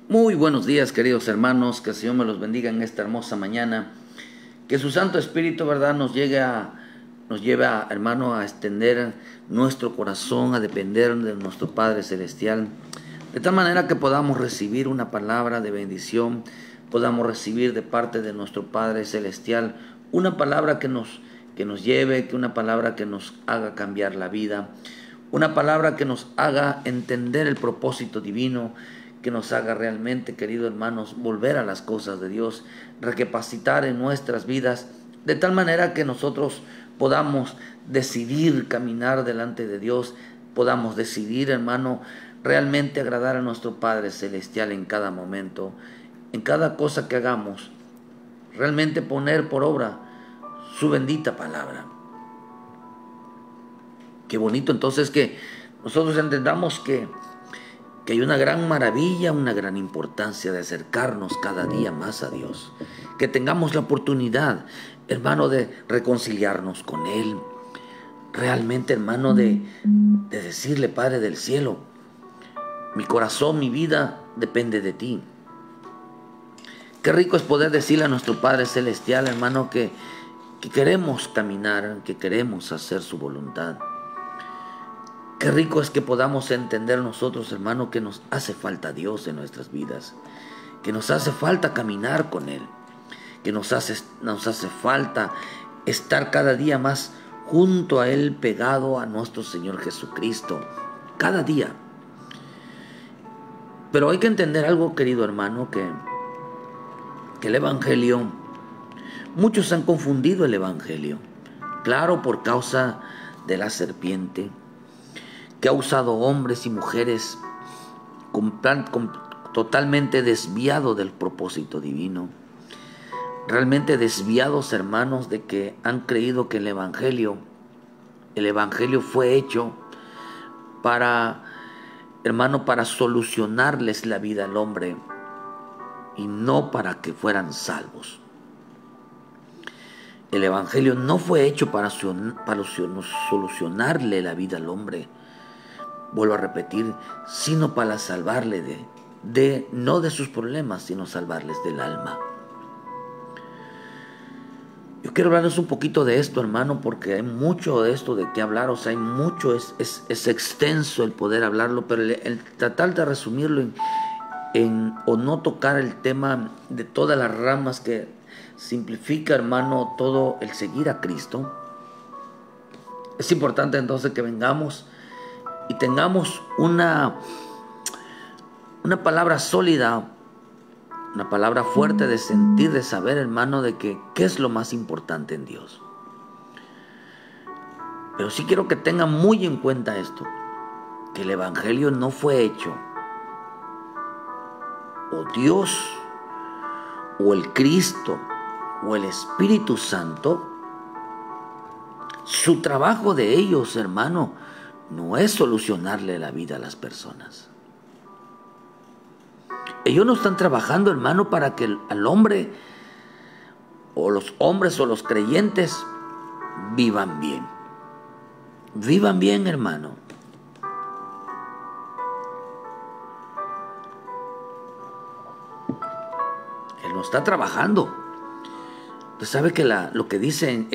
Muy buenos días, queridos hermanos, que el Señor me los bendiga en esta hermosa mañana, que su Santo Espíritu, ¿verdad?, nos lleve, hermano, a extender nuestro corazón, a depender de nuestro Padre Celestial, de tal manera que podamos recibir una palabra de bendición, podamos recibir de parte de nuestro Padre Celestial una palabra que nos lleve, que una palabra que nos haga cambiar la vida, una palabra que nos haga entender el propósito divino, que nos haga realmente, queridos hermanos, volver a las cosas de Dios, recapacitar en nuestras vidas, de tal manera que nosotros podamos decidir caminar delante de Dios, podamos decidir, hermano, realmente agradar a nuestro Padre Celestial en cada momento, en cada cosa que hagamos, realmente poner por obra su bendita palabra. Qué bonito entonces que nosotros entendamos que hay una gran maravilla, una gran importancia de acercarnos cada día más a Dios. Que tengamos la oportunidad, hermano, de reconciliarnos con Él. Realmente, hermano, de decirle: Padre del cielo, mi corazón, mi vida depende de ti. Qué rico es poder decirle a nuestro Padre Celestial, hermano, que queremos caminar, que queremos hacer su voluntad. Qué rico es que podamos entender nosotros, hermano, que nos hace falta Dios en nuestras vidas, que nos hace falta caminar con Él, que nos hace falta estar cada día más junto a Él, pegado a nuestro Señor Jesucristo, cada día. Pero hay que entender algo, querido hermano, que el Evangelio, muchos han confundido el Evangelio, claro, por causa de la serpiente, que ha usado hombres y mujeres totalmente desviados del propósito divino, realmente desviados, hermanos, de que han creído que el Evangelio fue hecho para, hermano, para solucionarles la vida al hombre y no para que fueran salvos. El Evangelio no fue hecho para solucionarle la vida al hombre, vuelvo a repetir, sino para salvarle no de sus problemas, sino salvarles del alma. Yo quiero hablarles un poquito de esto, hermano, porque hay mucho de esto de qué hablar, o sea, hay mucho, es extenso el poder hablarlo, pero el tratar de resumirlo o no tocar el tema de todas las ramas que simplifica, hermano, todo el seguir a Cristo. Es importante entonces que vengamos y tengamos una palabra sólida, una palabra fuerte de sentir, de saber, hermano, de que qué es lo más importante en Dios. Pero sí quiero que tengan muy en cuenta esto, que el Evangelio no fue hecho, o Dios, o el Cristo, o el Espíritu Santo, su trabajo de ellos, hermano, no es solucionarle la vida a las personas. Ellos no están trabajando, hermano, para que al hombre, o los hombres o los creyentes, vivan bien. Vivan bien, hermano. Él no está trabajando. Usted sabe que lo que dice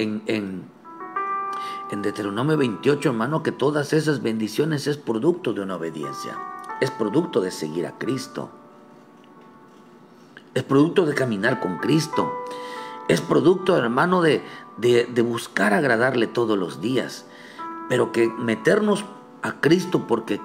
en Deuteronomio 28, hermano, que todas esas bendiciones es producto de una obediencia, es producto de seguir a Cristo, es producto de caminar con Cristo, es producto, hermano, de buscar agradarle todos los días, pero que meternos a Cristo porque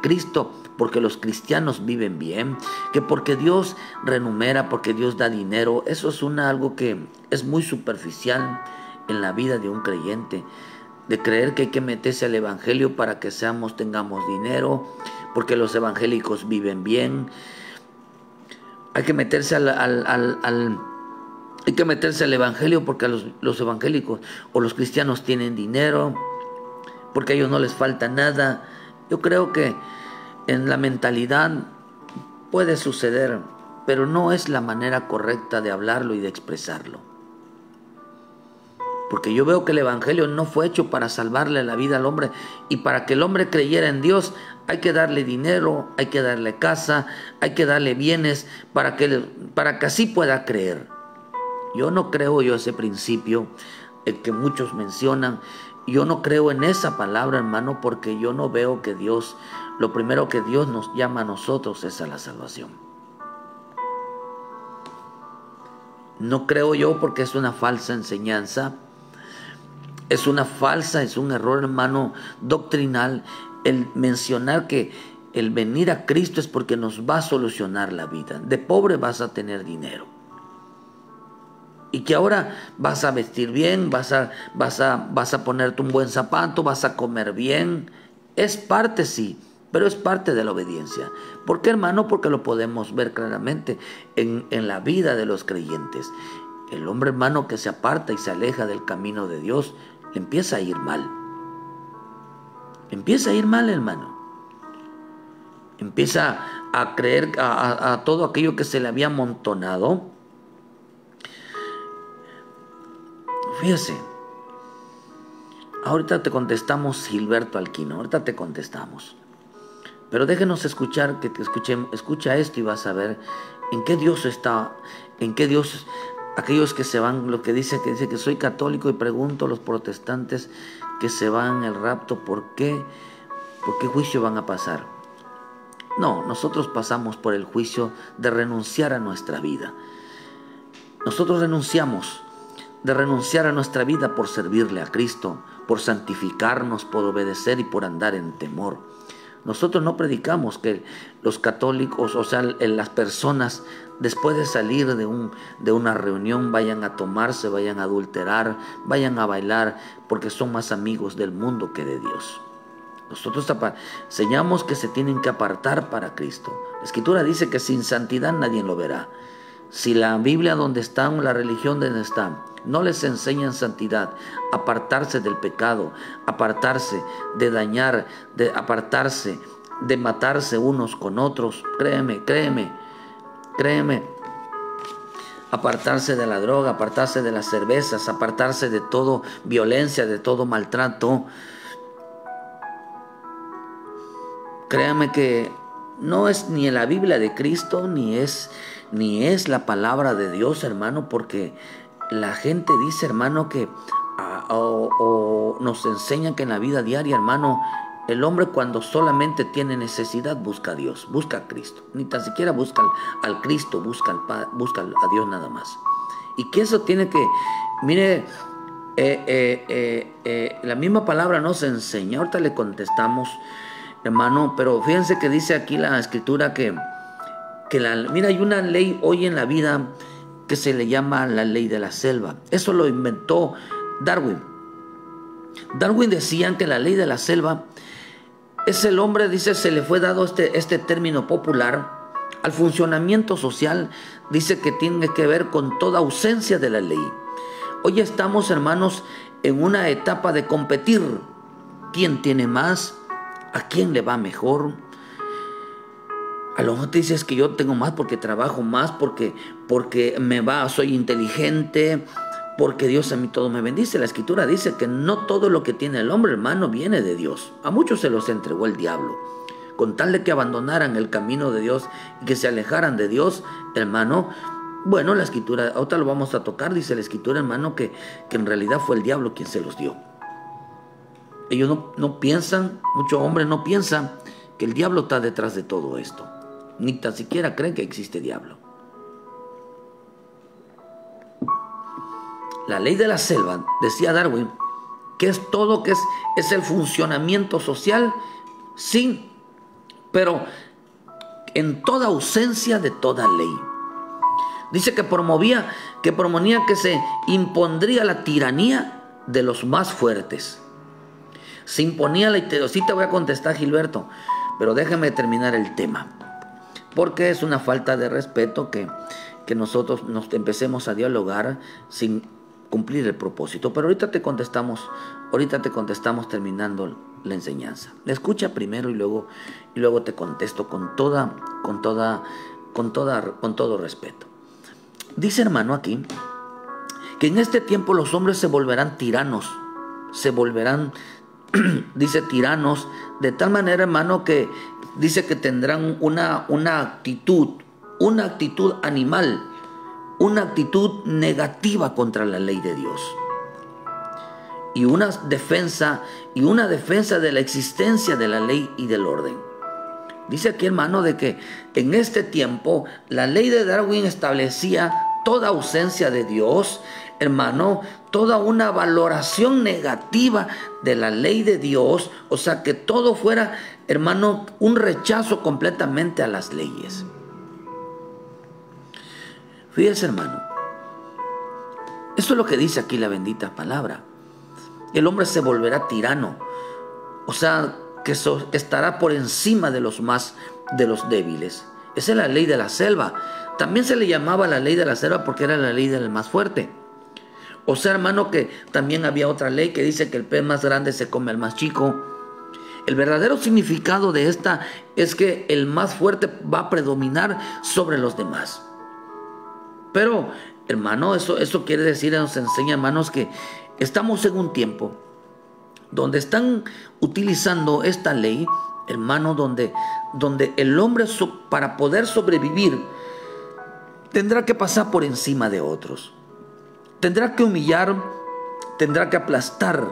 los cristianos viven bien, que porque Dios renumera, porque Dios da dinero, eso es algo que es muy superficial en la vida de un creyente, de creer que hay que meterse al Evangelio para que tengamos dinero, porque los evangélicos viven bien. Hay que meterse al Evangelio porque los evangélicos o los cristianos tienen dinero, porque a ellos no les falta nada. Yo creo que en la mentalidad puede suceder, pero no es la manera correcta de hablarlo y de expresarlo. Porque yo veo que el evangelio no fue hecho para salvarle la vida al hombre, y para que el hombre creyera en Dios hay que darle dinero, hay que darle casa, hay que darle bienes para que así pueda creer. Yo no creo ese principio que muchos mencionan. Yo no creo en esa palabra, hermano, porque yo no veo que Dios, lo primero que Dios nos llama a nosotros es a la salvación. No creo yo, porque es una falsa enseñanza, es un error, hermano, doctrinal, el mencionar que el venir a Cristo es porque nos va a solucionar la vida. De pobre vas a tener dinero. Y que ahora vas a vestir bien, vas a ponerte un buen zapato, vas a comer bien. Es parte, sí, pero es parte de la obediencia. ¿Por qué, hermano? Porque lo podemos ver claramente en la vida de los creyentes. El hombre, hermano, que se aparta y se aleja del camino de Dios, le empieza a ir mal. Empieza a ir mal, hermano. Empieza a creer a todo aquello que se le había amontonado. Fíjese, ahorita te contestamos, Gilberto Alquino, ahorita te contestamos. Pero déjenos escuchar, escucha esto y vas a ver en qué Dios está, en qué Dios, aquellos que se van, lo que dice que soy católico y pregunto a los protestantes que se van el rapto, ¿por qué juicio van a pasar? No, nosotros pasamos por el juicio de renunciar a nuestra vida. Nosotros renunciamos a nuestra vida por servirle a Cristo, por santificarnos, por obedecer y por andar en temor. Nosotros no predicamos que los católicos, o sea, las personas después de salir de una reunión vayan a tomarse, vayan a adulterar, vayan a bailar, porque son más amigos del mundo que de Dios. Nosotros enseñamos que se tienen que apartar para Cristo. La Escritura dice que sin santidad nadie lo verá. Si la Biblia donde están, la religión donde están, no les enseñan santidad, apartarse del pecado, apartarse de dañar, apartarse de matarse unos con otros, créeme, apartarse de la droga, apartarse de las cervezas, apartarse de todo violencia, de todo maltrato, créame que no es ni en la Biblia de Cristo, ni es la palabra de Dios, hermano, porque la gente dice, hermano, que o nos enseñan que en la vida diaria, hermano, el hombre cuando solamente tiene necesidad busca a Dios, busca a Cristo, ni tan siquiera busca al Cristo, busca a Dios nada más. Y que eso tiene que, mire, la misma palabra nos enseña, ahorita le contestamos, hermano, pero fíjense que dice aquí la Escritura mira, hay una ley hoy en la vida que se le llama la ley de la selva. Eso lo inventó Darwin. Darwin decía que la ley de la selva es el hombre, dice, se le fue dado este término popular al funcionamiento social, dice que tiene que ver con toda ausencia de la ley. Hoy estamos, hermanos, en una etapa de competir. ¿Quién tiene más? ¿A quién le va mejor? A lo mejor te dices que yo tengo más porque trabajo más, porque soy inteligente, porque Dios a mí todo me bendice. La Escritura dice que no todo lo que tiene el hombre, hermano, viene de Dios. A muchos se los entregó el diablo. Con tal de que abandonaran el camino de Dios y que se alejaran de Dios, hermano, bueno, la Escritura, ahorita lo vamos a tocar, dice la Escritura, hermano, que en realidad fue el diablo quien se los dio. Ellos no piensan, muchos hombres no piensan que el diablo está detrás de todo esto. Ni tan siquiera creen que existe diablo. La ley de la selva, decía Darwin, que es todo, que es el funcionamiento social, sí, pero en toda ausencia de toda ley. Dice que proponía que se impondría la tiranía de los más fuertes. Se imponía la tiranía. Sí te voy a contestar, Gilberto, pero déjame terminar el tema. Porque es una falta de respeto que nosotros nos empecemos a dialogar sin cumplir el propósito. Pero ahorita te contestamos terminando la enseñanza. Escucha primero y luego te contesto con todo respeto. Dice, hermano, aquí que en este tiempo los hombres se volverán tiranos, se volverán, dice, tiranos, de tal manera, hermano, que dice que tendrán una actitud animal, una actitud negativa contra la ley de Dios. Y una defensa de la existencia de la ley y del orden. Dice aquí, hermano, de que en este tiempo la ley de Darwin establecía toda ausencia de Dios, hermano, toda una valoración negativa de la ley de Dios, o sea, que todo fuera, hermano, un rechazo completamente a las leyes. Fíjese, hermano, esto es lo que dice aquí la bendita palabra. El hombre se volverá tirano, o sea, que estará por encima de los débiles. Esa es la ley de la selva. También se le llamaba la ley de la selva porque era la ley del más fuerte. O sea, hermano, que también había otra ley que dice que el pez más grande se come al más chico. El verdadero significado de esta es que el más fuerte va a predominar sobre los demás. Pero, hermano, eso quiere decir, nos enseña, hermanos, que estamos en un tiempo donde están utilizando esta ley, hermano, donde el hombre para poder sobrevivir tendrá que pasar por encima de otros. Tendrá que humillar, tendrá que aplastar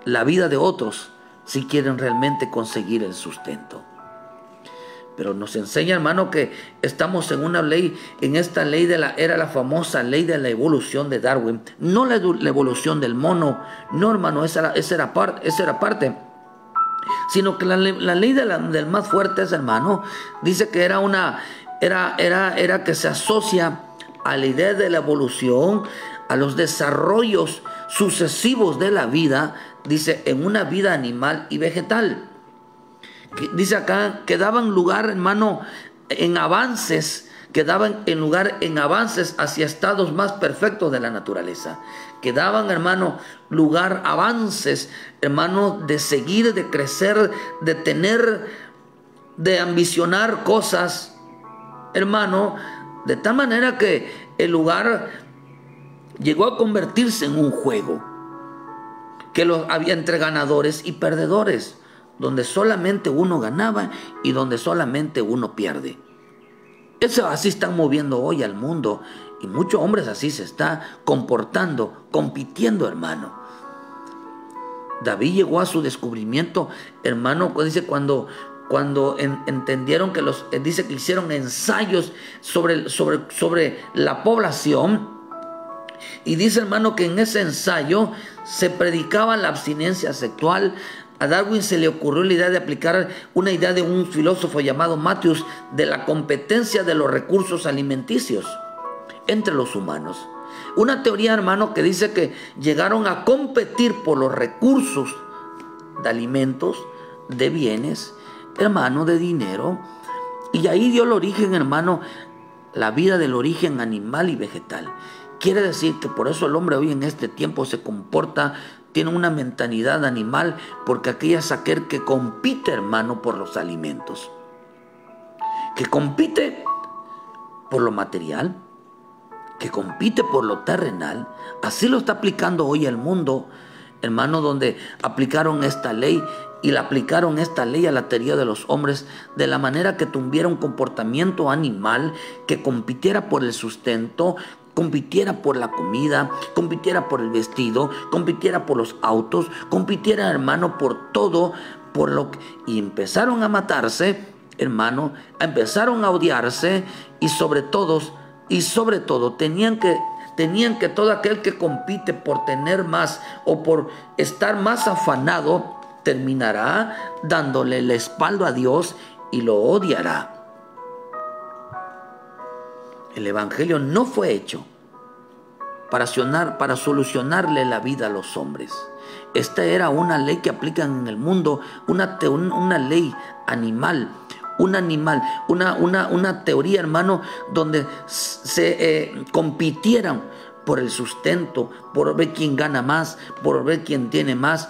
la vida de otros si quieren realmente conseguir el sustento. Pero nos enseña, hermano, que estamos en una ley, en esta ley era la famosa ley de la evolución de Darwin. No la evolución del mono, no, hermano, esa era parte. Sino que la ley del más fuerte, hermano, dice que era que se asocia a la idea de la evolución, a los desarrollos sucesivos de la vida, dice, en una vida animal y vegetal. Dice acá que daban lugar, hermano, en avances hacia estados más perfectos de la naturaleza. Que daban, hermano, lugar a avances, hermano, de seguir, de crecer, de tener, de ambicionar cosas, hermano, de tal manera que el lugar llegó a convertirse en un juego, que había entre ganadores y perdedores, donde solamente uno ganaba y donde solamente uno pierde. Eso así están moviendo hoy al mundo, y muchos hombres así se están comportando, compitiendo, hermano. David llegó a su descubrimiento, hermano, dice cuando entendieron que dice que hicieron ensayos sobre la población, y dice, hermano, que en ese ensayo se predicaba la abstinencia sexual. A Darwin se le ocurrió la idea de aplicar una idea de un filósofo llamado Matthews de la competencia de los recursos alimenticios entre los humanos. Una teoría, hermano, que dice que llegaron a competir por los recursos de alimentos, de bienes, hermano, de dinero. Y ahí dio el origen, hermano, la vida del origen animal y vegetal. Quiere decir que por eso el hombre hoy en este tiempo se comporta, tiene una mentalidad animal, porque aquí es aquel que compite, hermano, por los alimentos. Que compite por lo material, que compite por lo terrenal. Así lo está aplicando hoy el mundo, hermano, donde aplicaron esta ley, y la aplicaron esta ley a la teoría de los hombres de la manera que tuviera un comportamiento animal, que compitiera por el sustento, compitiera por la comida, compitiera por el vestido, compitiera por los autos, compitiera, hermano, por todo, y empezaron a matarse, hermano, empezaron a odiarse, y sobre todo tenían que todo aquel que compite por tener más o por estar más afanado terminará dándole la espalda a Dios y lo odiará. El evangelio no fue hecho para solucionarle la vida a los hombres. Esta era una ley que aplican en el mundo, una ley animal, una teoría, hermano, donde se compitieran por el sustento, por ver quién gana más, por ver quién tiene más.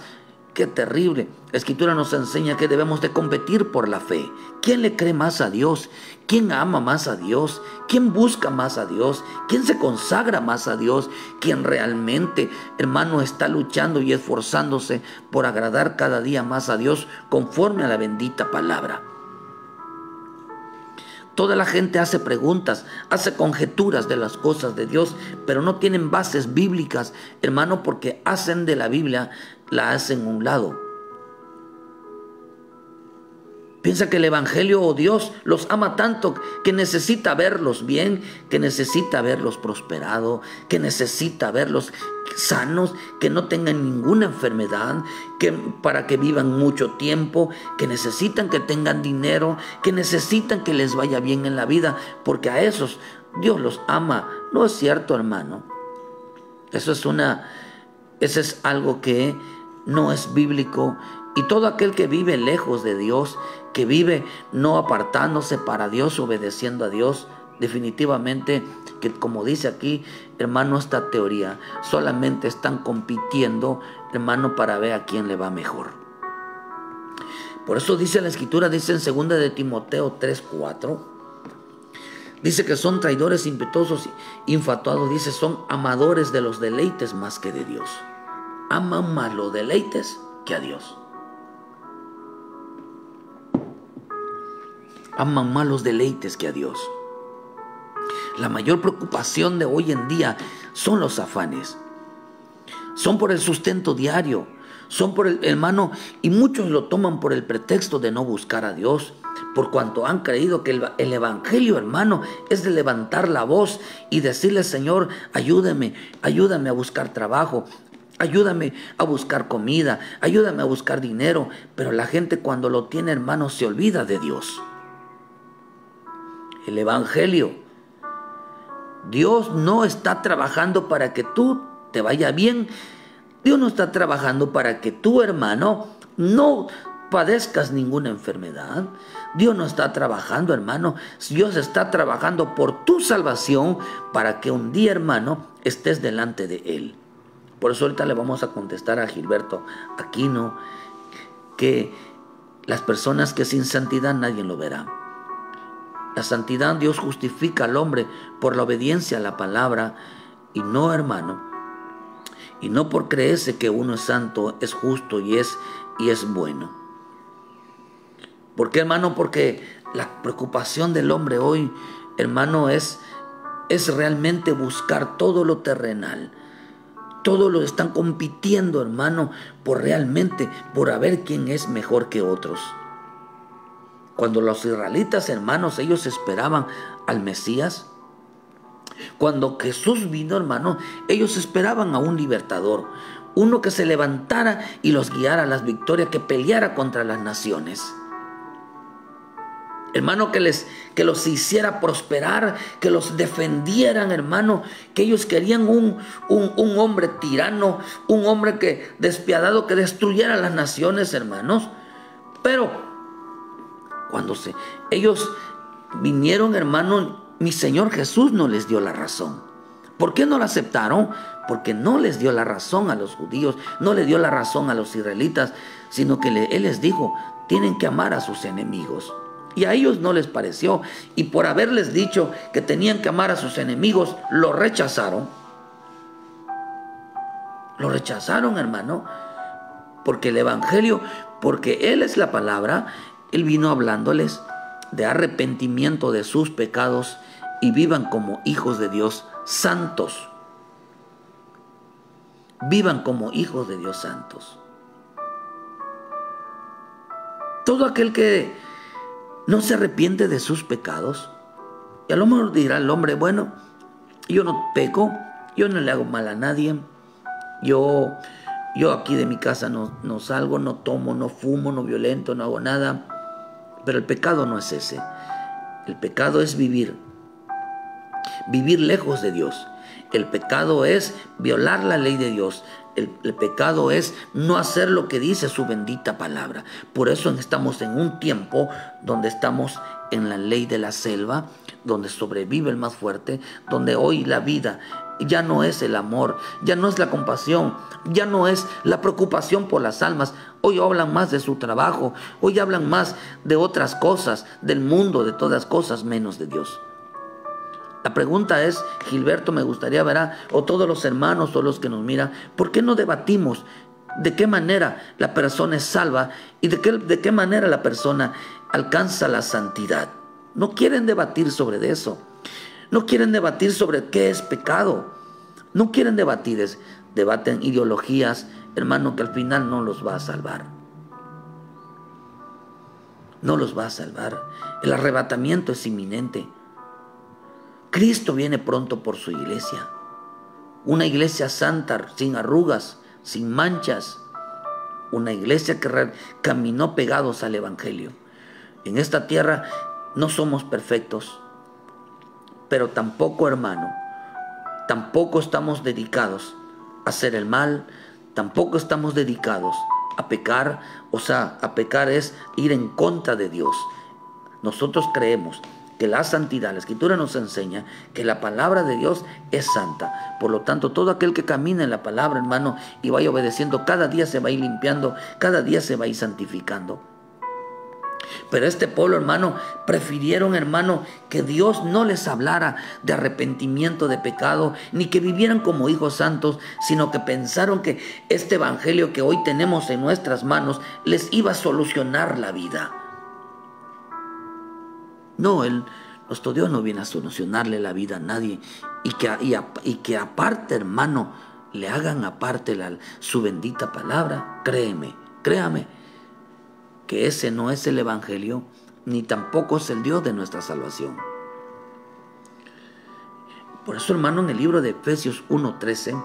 Qué terrible. La Escritura nos enseña que debemos de competir por la fe. ¿Quién le cree más a Dios? ¿Quién ama más a Dios? ¿Quién busca más a Dios? ¿Quién se consagra más a Dios? ¿Quién realmente, hermano, está luchando y esforzándose por agradar cada día más a Dios conforme a la bendita palabra? Toda la gente hace preguntas, hace conjeturas de las cosas de Dios, pero no tienen bases bíblicas, hermano, porque hacen de la Biblia, la hacen a un lado. Piensa que el Evangelio o Dios los ama tanto que necesita verlos bien, que necesita verlos prosperado, que necesita verlos sanos, que no tengan ninguna enfermedad, para que vivan mucho tiempo, que necesitan que tengan dinero, que necesitan que les vaya bien en la vida, porque a esos Dios los ama. ¿No es cierto, hermano? Eso es algo que no es bíblico. Y todo aquel que vive lejos de Dios, que vive no apartándose para Dios, obedeciendo a Dios, definitivamente que, como dice aquí, hermano, esta teoría, solamente están compitiendo, hermano, para ver a quién le va mejor. Por eso dice la Escritura, dice en 2 de Timoteo 3:4, dice que son traidores, impetuosos, infatuados, dice, son amadores de los deleites más que de Dios. Aman más los deleites que a Dios. Aman más los deleites que a Dios. La mayor preocupación de hoy en día son los afanes. Son por el sustento diario. Son por el hermano, y muchos lo toman por el pretexto de no buscar a Dios, por cuanto han creído que el Evangelio, hermano, es de levantar la voz y decirle: Señor, ayúdame a buscar trabajo, ayúdame a buscar comida, ayúdame a buscar dinero. Pero la gente, cuando lo tiene, hermano, se olvida de Dios. El Evangelio, Dios no está trabajando para que tú te vaya bien. Dios no está trabajando para que tú, hermano, no padezcas ninguna enfermedad. Dios no está trabajando, hermano. Dios está trabajando por tu salvación, para que un día, hermano, estés delante de Él. Por eso ahorita le vamos a contestar a Gilberto Aquino que las personas que sin santidad nadie lo verá. La santidad, Dios justifica al hombre por la obediencia a la palabra, y no, hermano, y no por creerse que uno es santo, es justo y es bueno. ¿Por qué, hermano? Porque la preocupación del hombre hoy, hermano, es realmente buscar todo lo terrenal. Todo lo están compitiendo, hermano, por a ver quién es mejor que otros. Cuando los israelitas, hermanos, ellos esperaban al Mesías. Cuando Jesús vino, hermano, ellos esperaban a un libertador, uno que se levantara y los guiara a las victorias, que peleara contra las naciones. Hermano, que los hiciera prosperar, que los defendieran, hermano, que ellos querían un hombre tirano, un hombre despiadado, que destruyera las naciones, hermanos. Pero cuando ellos vinieron, hermano, mi Señor Jesús no les dio la razón. ¿Por qué no la aceptaron? Porque no les dio la razón a los judíos, no le dio la razón a los israelitas, sino que Él les dijo: tienen que amar a sus enemigos. Y a ellos no les pareció, y por haberles dicho que tenían que amar a sus enemigos, lo rechazaron. Lo rechazaron, hermano, porque el Evangelio, porque Él es la palabra, Él vino hablándoles de arrepentimiento de sus pecados y vivan como hijos de Dios santos. Vivan como hijos de Dios santos. Todo aquel que no se arrepiente de sus pecados, y a lo mejor dirá el hombre: bueno, yo no peco, yo no le hago mal a nadie, yo aquí de mi casa no salgo, no tomo, no fumo, no violento, no hago nada. Pero el pecado no es ese. El pecado es vivir lejos de Dios. El pecado es violar la ley de Dios. El pecado es no hacer lo que dice su bendita palabra. Por eso estamos en un tiempo donde estamos en la ley de la selva, donde sobrevive el más fuerte, donde hoy la vida ya no es el amor, ya no es la compasión, ya no es la preocupación por las almas. Hoy hablan más de su trabajo, hoy hablan más de otras cosas, del mundo, de todas cosas, menos de Dios. La pregunta es, Gilberto, me gustaría ver, o todos los hermanos o los que nos miran, ¿por qué no debatimos de qué manera la persona es salva y de qué manera la persona alcanza la santidad? No quieren debatir sobre eso. No quieren debatir sobre qué es pecado. No quieren debatir, debaten ideologías, hermano, que al final no los va a salvar. No los va a salvar. El arrebatamiento es inminente. Cristo viene pronto por su iglesia. Una iglesia santa, sin arrugas, sin manchas. Una iglesia que caminó pegados al Evangelio. En esta tierra no somos perfectos, pero tampoco, hermano, tampoco estamos dedicados a hacer el mal, tampoco estamos dedicados a pecar. O sea, a pecar es ir en contra de Dios. Nosotros creemos que la santidad, la Escritura nos enseña que la palabra de Dios es santa. Por lo tanto, todo aquel que camina en la palabra, hermano, y vaya obedeciendo, cada día se va a ir limpiando, cada día se va a ir santificando. Pero este pueblo, hermano, prefirieron, hermano, que Dios no les hablara de arrepentimiento de pecado, ni que vivieran como hijos santos, sino que pensaron que este evangelio que hoy tenemos en nuestras manos les iba a solucionar la vida. No, nuestro Dios no viene a solucionarle la vida a nadie. Y que aparte, hermano, le hagan aparte su bendita palabra. Créame, que ese no es el evangelio, ni tampoco es el Dios de nuestra salvación. Por eso, hermano, en el libro de Efesios 1:13,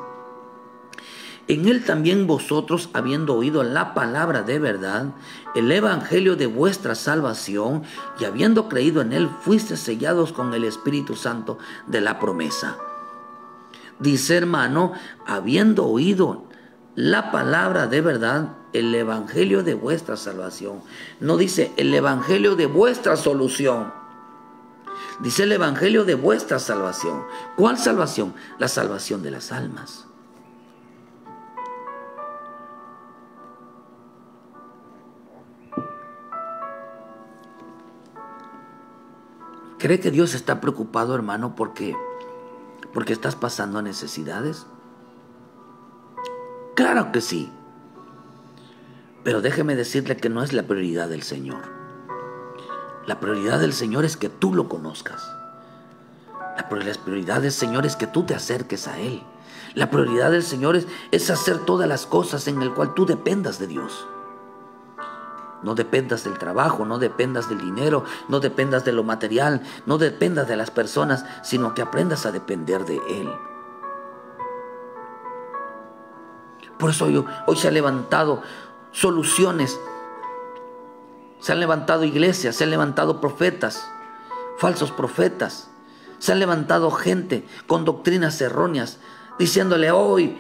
en él también vosotros, habiendo oído la palabra de verdad, el evangelio de vuestra salvación, y habiendo creído en él, fuisteis sellados con el Espíritu Santo de la promesa. Dice, hermano, habiendo oído la palabra de verdad, el evangelio de vuestra salvación. No dice el evangelio de vuestra solución. Dice el evangelio de vuestra salvación. ¿Cuál salvación? La salvación de las almas. ¿Cree que Dios está preocupado, hermano, porque estás pasando necesidades? Claro que sí. Pero déjeme decirle que no es la prioridad del Señor. La prioridad del Señor es que tú lo conozcas. La prioridad del Señor es que tú te acerques a Él. La prioridad del Señor es hacer todas las cosas en el cual tú dependas de Dios. No dependas del trabajo, no dependas del dinero, no dependas de lo material, no dependas de las personas, sino que aprendas a depender de Él. Por eso hoy se han levantado soluciones, se han levantado iglesias, se han levantado profetas, falsos profetas, se han levantado gente con doctrinas erróneas, diciéndole hoy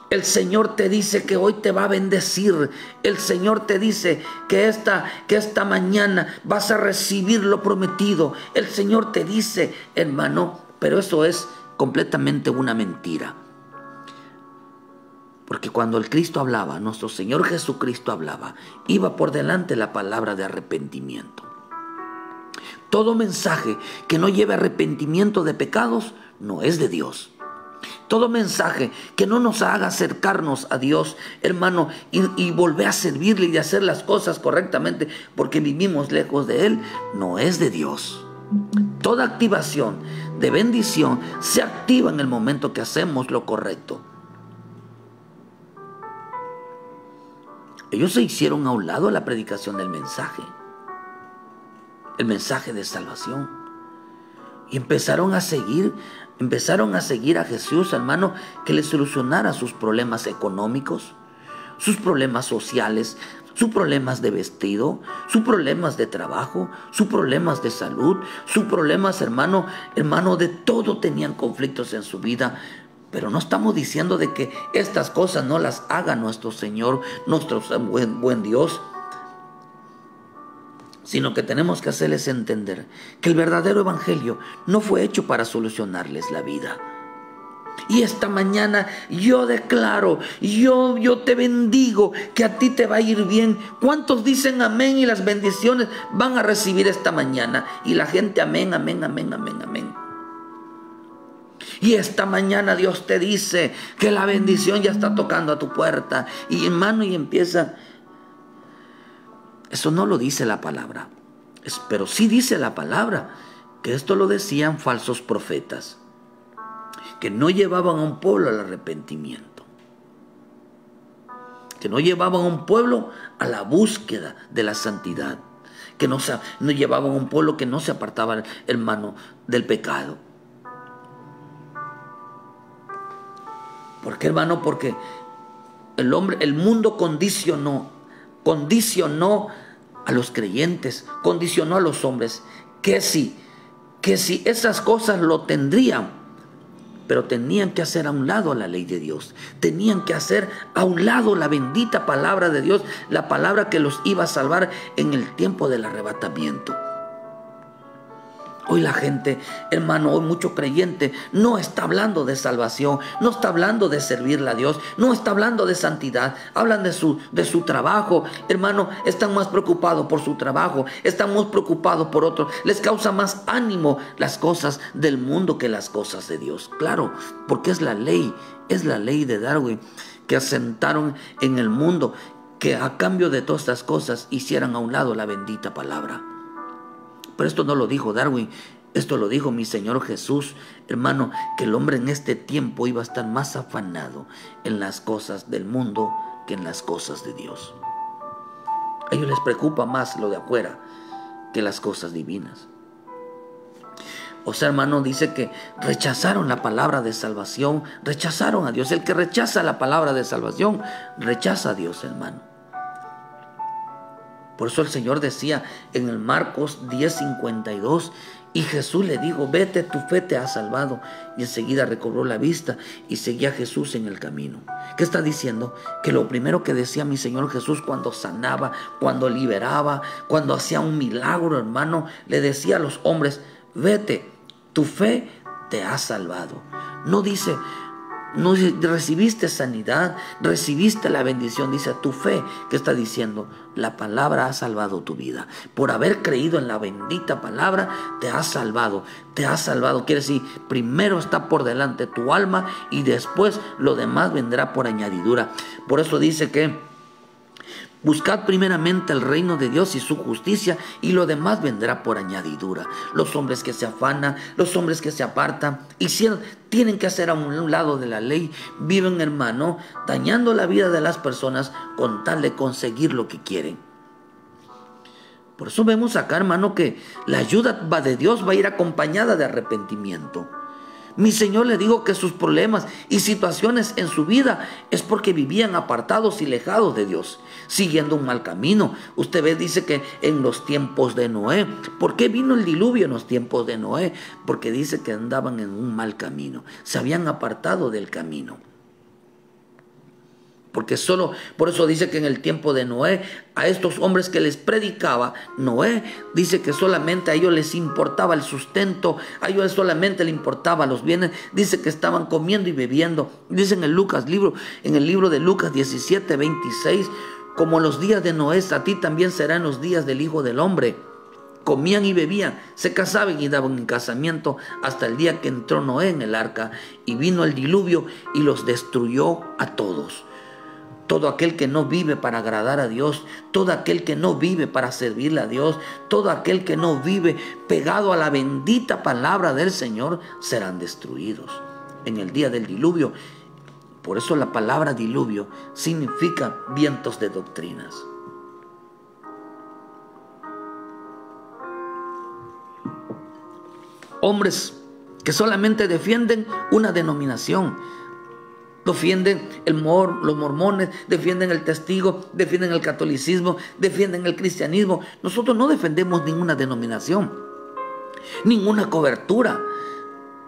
el Señor te dice que hoy te va a bendecir. El Señor te dice que esta mañana vas a recibir lo prometido. El Señor te dice, hermano, pero eso es completamente una mentira. Porque cuando el Cristo hablaba, nuestro Señor Jesucristo hablaba, iba por delante la palabra de arrepentimiento. Todo mensaje que no lleve arrepentimiento de pecados no es de Dios. Todo mensaje que no nos haga acercarnos a Dios, hermano, y volver a servirle y hacer las cosas correctamente porque vivimos lejos de Él, no es de Dios. Toda activación de bendición se activa en el momento que hacemos lo correcto. Ellos se hicieron a un lado la predicación del mensaje, el mensaje de salvación, y empezaron a seguir a Jesús, hermano, que le solucionara sus problemas económicos, sus problemas sociales, sus problemas de vestido, sus problemas de trabajo, sus problemas de salud, sus problemas, hermano, de todo tenían conflictos en su vida. Pero no estamos diciendo de que estas cosas no las haga nuestro Señor, nuestro buen Dios. sino que tenemos que hacerles entender que el verdadero evangelio no fue hecho para solucionarles la vida. Y esta mañana yo declaro, yo te bendigo, que a ti te va a ir bien. ¿Cuántos dicen amén y las bendiciones van a recibir esta mañana? Y la gente amén, amén, amén, amén, amén. Y esta mañana Dios te dice que la bendición ya está tocando a tu puerta. Y hermano, y empieza. Eso no lo dice la palabra, pero sí dice la palabra que esto lo decían falsos profetas, que no llevaban a un pueblo al arrepentimiento, que no llevaban a un pueblo a la búsqueda de la santidad, que no llevaban a un pueblo que no se apartaba, hermano, del pecado. ¿Por qué, hermano? Porque el mundo condicionó a los creyentes, condicionó a los hombres que si esas cosas lo tendrían, pero tenían que hacer a un lado la ley de Dios, tenían que hacer a un lado la bendita palabra de Dios, la palabra que los iba a salvar en el tiempo del arrebatamiento. Hoy la gente, hermano, hoy mucho creyente no está hablando de salvación, no está hablando de servirle a Dios, no está hablando de santidad. Hablan de su trabajo, hermano, están más preocupados por su trabajo, están más preocupados por otros. Les causa más ánimo las cosas del mundo que las cosas de Dios. Claro, porque es la ley de Darwin que asentaron en el mundo, que a cambio de todas estas cosas hicieran a un lado la bendita palabra. Pero esto no lo dijo Darwin, esto lo dijo mi Señor Jesús, hermano, que el hombre en este tiempo iba a estar más afanado en las cosas del mundo que en las cosas de Dios. A ellos les preocupa más lo de afuera que las cosas divinas. O sea, hermano, dice que rechazaron la palabra de salvación, rechazaron a Dios. El que rechaza la palabra de salvación, rechaza a Dios, hermano. Por eso el Señor decía en el Marcos 10:52, y Jesús le dijo, vete, tu fe te ha salvado. Y enseguida recobró la vista y seguía a Jesús en el camino. ¿Qué está diciendo? Que lo primero que decía mi Señor Jesús cuando sanaba, cuando liberaba, cuando hacía un milagro, hermano, le decía a los hombres, vete, tu fe te ha salvado. No dice, no recibiste sanidad, recibiste la bendición, dice tu fe. ¿Qué está diciendo? La palabra ha salvado tu vida. Por haber creído en la bendita palabra, te ha salvado. Te ha salvado. Quiere decir, primero está por delante tu alma y después lo demás vendrá por añadidura. Por eso dice que buscad primeramente el reino de Dios y su justicia, y lo demás vendrá por añadidura. Los hombres que se afanan, los hombres que se apartan, tienen que hacer a un lado de la ley, viven, hermano, dañando la vida de las personas con tal de conseguir lo que quieren. Por eso vemos acá, hermano, que la ayuda de Dios va a ir acompañada de arrepentimiento. Mi Señor le dijo que sus problemas y situaciones en su vida es porque vivían apartados y alejados de Dios, siguiendo un mal camino. Usted ve, dice que en los tiempos de Noé, ¿por qué vino el diluvio en los tiempos de Noé? Porque dice que andaban en un mal camino, se habían apartado del camino. Porque por eso dice que en el tiempo de Noé, a estos hombres que les predicaba Noé, dice que solamente a ellos les importaba el sustento, a ellos solamente les importaba los bienes. Dice que estaban comiendo y bebiendo. Dice en el libro de Lucas 17:26, como los días de Noé, a ti también serán los días del Hijo del Hombre. Comían y bebían, se casaban y daban en casamiento hasta el día que entró Noé en el arca y vino el diluvio y los destruyó a todos. Todo aquel que no vive para agradar a Dios, todo aquel que no vive para servirle a Dios, todo aquel que no vive pegado a la bendita palabra del Señor, serán destruidos en el día del diluvio. Por eso la palabra diluvio significa vientos de doctrinas. Hombres que solamente defienden una denominación. Defienden los mormones, defienden el testigo, defienden el catolicismo, defienden el cristianismo. Nosotros no defendemos ninguna denominación, ninguna cobertura,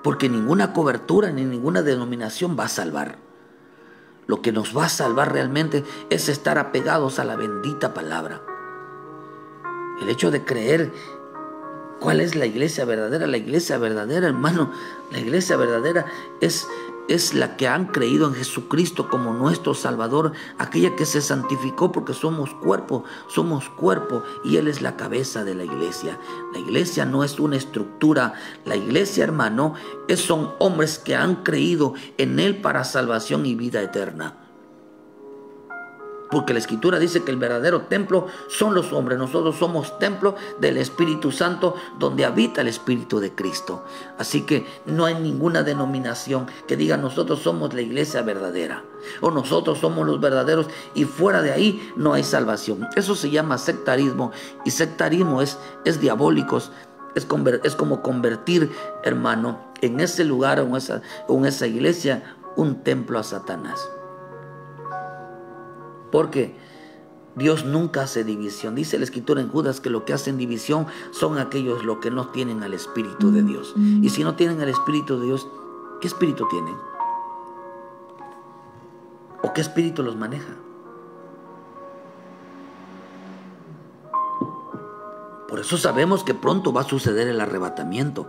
porque ninguna cobertura ni ninguna denominación va a salvar. Lo que nos va a salvar realmente es estar apegados a la bendita palabra. El hecho de creer. ¿Cuál es la iglesia verdadera? La iglesia verdadera, hermano, la iglesia verdadera es la que han creído en Jesucristo como nuestro Salvador, aquella que se santificó, porque somos cuerpo, y Él es la cabeza de la iglesia. La iglesia no es una estructura, la iglesia, hermano, son hombres que han creído en Él para salvación y vida eterna. Porque la Escritura dice que el verdadero templo son los hombres. Nosotros somos templo del Espíritu Santo, donde habita el Espíritu de Cristo. Así que no hay ninguna denominación que diga nosotros somos la iglesia verdadera, o nosotros somos los verdaderos, y fuera de ahí no hay salvación. Eso se llama sectarismo, y sectarismo es diabólico. Es como convertir, hermano, en ese lugar o en esa iglesia un templo a Satanás. Porque Dios nunca hace división. Dice la Escritura en Judas que lo que hacen división son aquellos los que no tienen al Espíritu de Dios. Y si no tienen al Espíritu de Dios, ¿qué espíritu tienen? ¿O qué espíritu los maneja? Por eso sabemos que pronto va a suceder el arrebatamiento.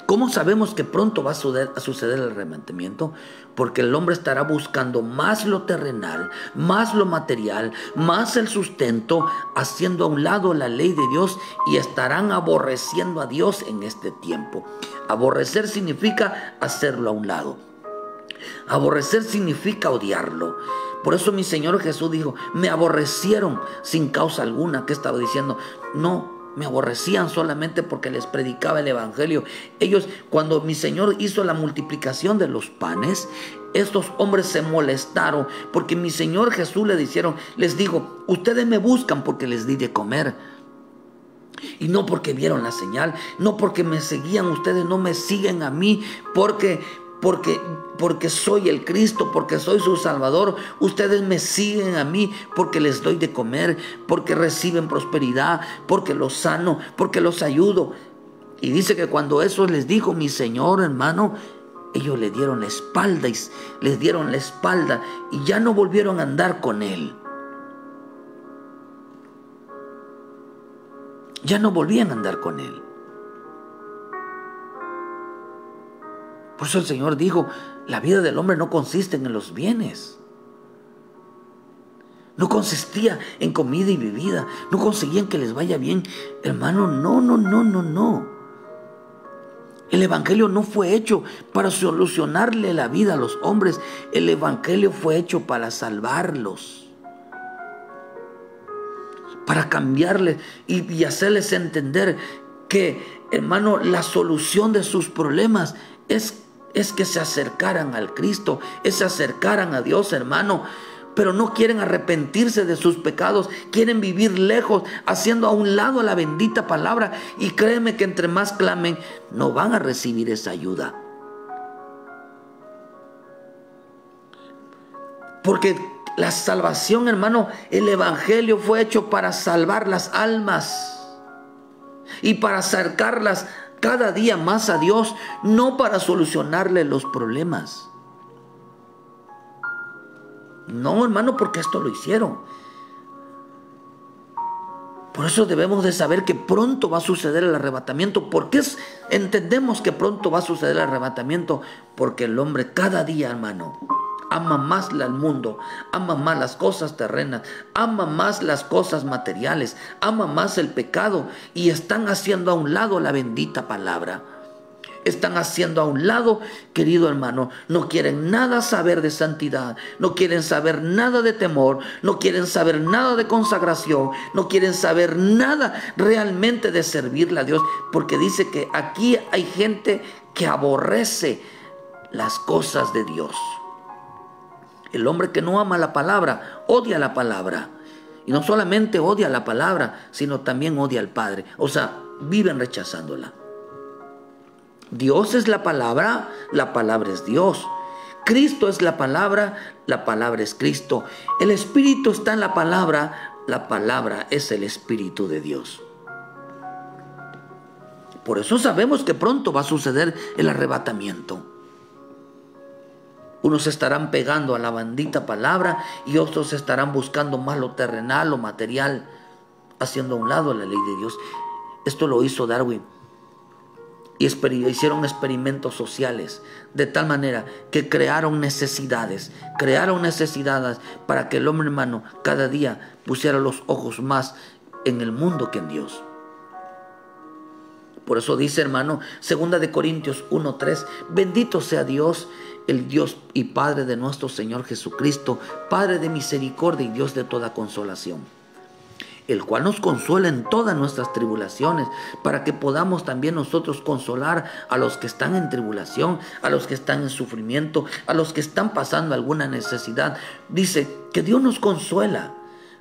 ¿Cómo sabemos que pronto va a suceder el arrebatamiento? Porque el hombre estará buscando más lo terrenal, más lo material, más el sustento, haciendo a un lado la ley de Dios, y estarán aborreciendo a Dios en este tiempo. Aborrecer significa hacerlo a un lado. Aborrecer significa odiarlo. Por eso mi Señor Jesús dijo, me aborrecieron sin causa alguna. ¿Qué estaba diciendo? No. Me aborrecían solamente porque les predicaba el evangelio. Ellos, cuando mi Señor hizo la multiplicación de los panes, estos hombres se molestaron porque mi Señor Jesús les dijo, ustedes me buscan porque les di de comer. Y no porque vieron la señal, no porque me seguían. Ustedes no me siguen a mí porque soy el Cristo, porque soy su Salvador. Ustedes me siguen a mí porque les doy de comer, porque reciben prosperidad, porque los sano, porque los ayudo. Y dice que cuando eso les dijo mi Señor, hermano, ellos le dieron la espalda y ya no volvieron a andar con Él. Ya no volvían a andar con Él. Por eso el Señor dijo, la vida del hombre no consiste en los bienes. No consistía en comida y bebida. No conseguían que les vaya bien. Hermano, no. El Evangelio no fue hecho para solucionarle la vida a los hombres. El Evangelio fue hecho para salvarlos. Para cambiarles y hacerles entender que, hermano, la solución de sus problemas es que se acercaran al Cristo, se acercaran a Dios, hermano. Pero no quieren arrepentirse de sus pecados, quieren vivir lejos, haciendo a un lado la bendita palabra. Y créeme que entre más clamen, no van a recibir esa ayuda. Porque la salvación, hermano, el Evangelio fue hecho para salvar las almas y para acercarlas cada día más a Dios, no para solucionarle los problemas. No, hermano, porque esto lo hicieron. Por eso debemos de saber que pronto va a suceder el arrebatamiento. ¿Por qué entendemos que pronto va a suceder el arrebatamiento? Porque el hombre cada día, hermano, ama más al mundo, ama más las cosas terrenas, ama más las cosas materiales, ama más el pecado, y están haciendo a un lado la bendita palabra. Están haciendo a un lado, querido hermano, no quieren nada saber de santidad, no quieren saber nada de temor, no quieren saber nada de consagración, no quieren saber nada realmente de servirle a Dios, porque dice que aquí hay gente que aborrece las cosas de Dios. El hombre que no ama la palabra, odia la palabra. Y no solamente odia la palabra, sino también odia al Padre. O sea, viven rechazándola. Dios es la palabra es Dios. Cristo es la palabra es Cristo. El Espíritu está en la palabra es el Espíritu de Dios. Por eso sabemos que pronto va a suceder el arrebatamiento. Unos estarán pegando a la bendita palabra y otros estarán buscando más lo terrenal, lo material. haciendo a un lado la ley de Dios. Esto lo hizo Darwin. Y hicieron experimentos sociales de tal manera que crearon necesidades para que el hombre, hermano, cada día pusiera los ojos más en el mundo que en Dios. Por eso dice, hermano, 2 Corintios 1:3, bendito sea Dios, el Dios y Padre de nuestro Señor Jesucristo, Padre de misericordia y Dios de toda consolación, el cual nos consuela en todas nuestras tribulaciones, para que podamos también nosotros consolar a los que están en tribulación, a los que están en sufrimiento, a los que están pasando alguna necesidad. Dice que Dios nos consuela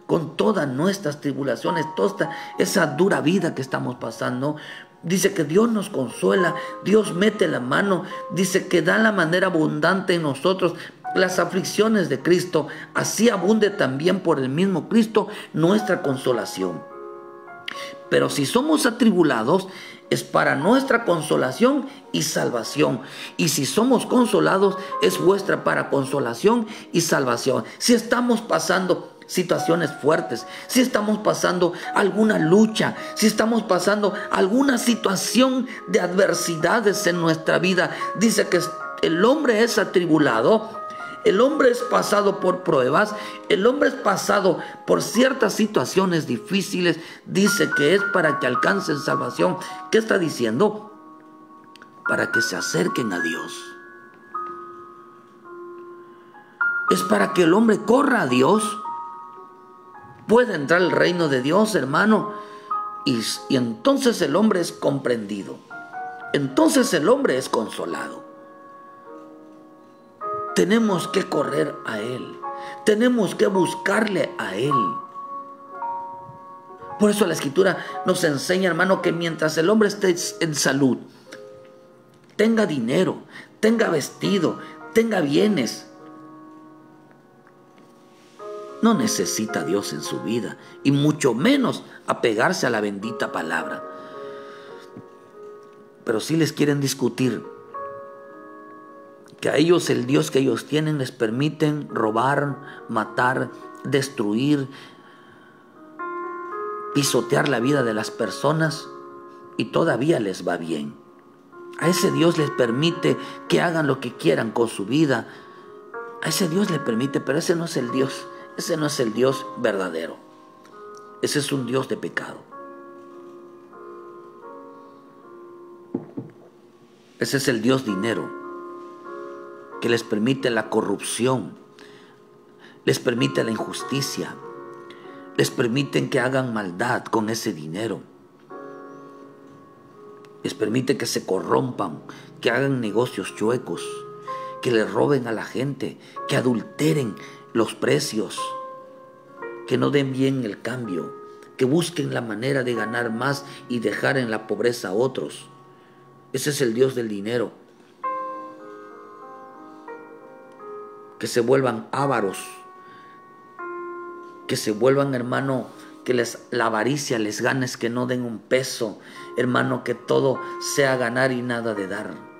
con todas nuestras tribulaciones, toda esa dura vida que estamos pasando. Dice que Dios nos consuela, Dios mete la mano, dice que da la manera abundante en nosotros las aflicciones de Cristo, así abunde también por el mismo Cristo nuestra consolación. Pero si somos atribulados, es para nuestra consolación y salvación. Y si somos consolados, es vuestra para consolación y salvación. Si estamos pasando situaciones fuertes, si estamos pasando alguna lucha, si estamos pasando alguna situación de adversidades en nuestra vida, dice que el hombre es atribulado, el hombre es pasado por pruebas, el hombre es pasado por ciertas situaciones difíciles, dice que es para que alcancen salvación. ¿Qué está diciendo? Para que se acerquen a Dios. Es para que el hombre corra a Dios, puede entrar al reino de Dios, hermano, y entonces el hombre es comprendido, entonces el hombre es consolado. Tenemos que correr a Él, tenemos que buscarle a Él. Por eso la Escritura nos enseña, hermano, que mientras el hombre esté en salud, tenga dinero, tenga vestido, tenga bienes, no necesita a Dios en su vida, y mucho menos apegarse a la bendita palabra. Pero si les quieren discutir que a ellos el Dios que ellos tienen les permiten robar, matar, destruir, pisotear la vida de las personas, y todavía les va bien. A ese Dios les permite que hagan lo que quieran con su vida. A ese Dios le permite, pero ese no es el Dios. Ese no es el Dios verdadero. Ese es un Dios de pecado. Ese es el Dios dinero, que les permite la corrupción, les permite la injusticia, les permiten que hagan maldad con ese dinero, les permite que se corrompan, que hagan negocios chuecos, que le roben a la gente, que adulteren los precios, que no den bien el cambio, que busquen la manera de ganar más y dejar en la pobreza a otros. Ese es el Dios del dinero. Que se vuelvan ávaros, que se vuelvan, hermano, que la avaricia les gane, que no den un peso, hermano, que todo sea ganar y nada de dar.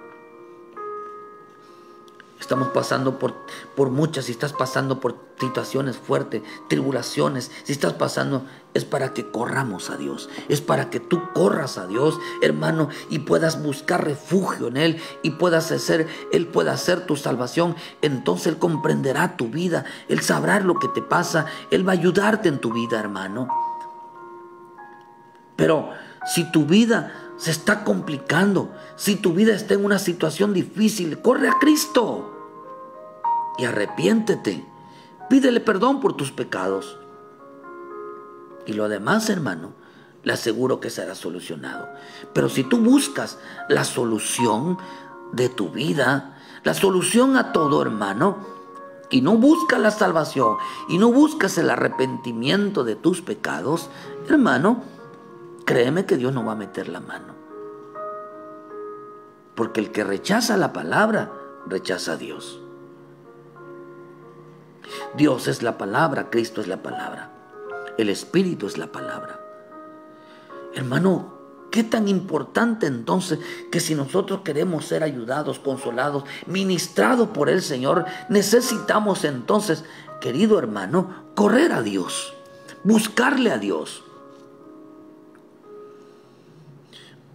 Estamos pasando por muchas, si estás pasando por situaciones fuertes, tribulaciones, si estás pasando, es para que corramos a Dios, es para que tú corras a Dios, hermano, y puedas buscar refugio en Él, y Él pueda hacer tu salvación. Entonces Él comprenderá tu vida, Él sabrá lo que te pasa, Él va a ayudarte en tu vida, hermano. Pero si tu vida se está complicando, si tu vida está en una situación difícil, corre a Cristo y arrepiéntete. Pídele perdón por tus pecados. Y lo demás, hermano, le aseguro que será solucionado. Pero si tú buscas la solución de tu vida, la solución a todo, hermano, y no buscas la salvación, y no buscas el arrepentimiento de tus pecados, hermano, créeme que Dios no va a meter la mano. Porque el que rechaza la palabra, rechaza a Dios. Dios es la palabra, Cristo es la palabra, el Espíritu es la palabra. Hermano, qué tan importante entonces que si nosotros queremos ser ayudados, consolados, ministrados por el Señor, necesitamos entonces, querido hermano, correr a Dios, buscarle a Dios.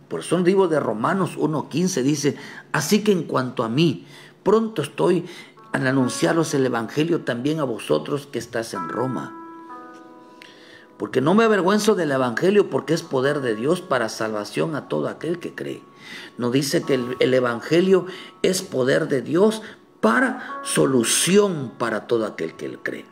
Por eso el libro de Romanos 1:15 dice: así que en cuanto a mí, pronto estoy a anunciaros el evangelio también a vosotros que estás en Roma. Porque no me avergüenzo del evangelio, porque es poder de Dios para salvación a todo aquel que cree. No dice que el evangelio es poder de Dios para solución para todo aquel que él cree.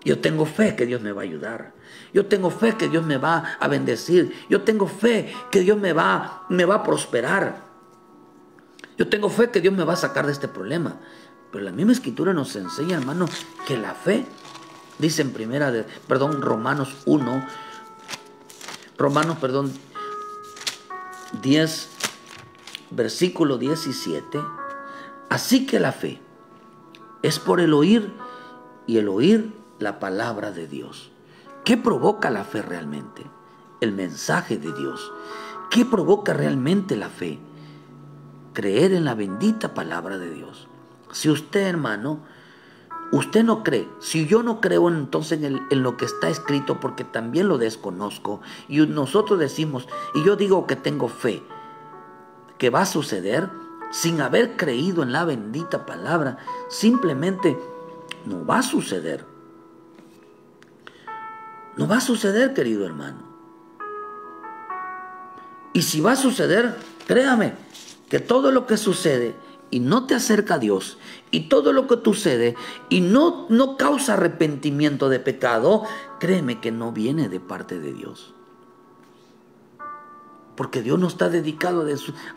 Yo tengo fe que Dios me va a ayudar. Yo tengo fe que Dios me va a bendecir. Yo tengo fe que Dios me va a prosperar. Yo tengo fe que Dios me va a sacar de este problema. Pero la misma escritura nos enseña, hermano, que la fe, dice en Romanos 10, versículo 17. Así que la fe es por el oír, y el oír la palabra de Dios. ¿Qué provoca la fe realmente? El mensaje de Dios. ¿Qué provoca realmente la fe? Creer en la bendita palabra de Dios. Si usted, hermano, usted no cree, si yo no creo entonces en lo que está escrito, porque también lo desconozco, y nosotros decimos, y yo digo que tengo fe, que va a suceder, sin haber creído en la bendita palabra, simplemente no va a suceder. No va a suceder, querido hermano. Y si va a suceder, créame, que todo lo que sucede y no te acerca a Dios, y todo lo que sucede y no causa arrepentimiento de pecado, créeme que no viene de parte de Dios. Porque Dios no está dedicado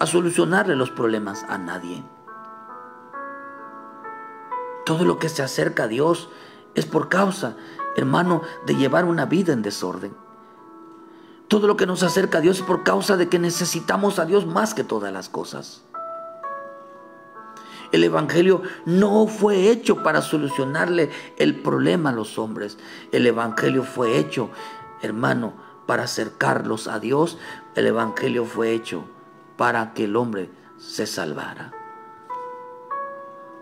a solucionarle los problemas a nadie. Todo lo que se acerca a Dios es por causa, hermano, de llevar una vida en desorden. Todo lo que nos acerca a Dios es por causa de que necesitamos a Dios más que todas las cosas. El evangelio no fue hecho para solucionarle el problema a los hombres. El evangelio fue hecho, hermano, para acercarlos a Dios. El evangelio fue hecho para que el hombre se salvara.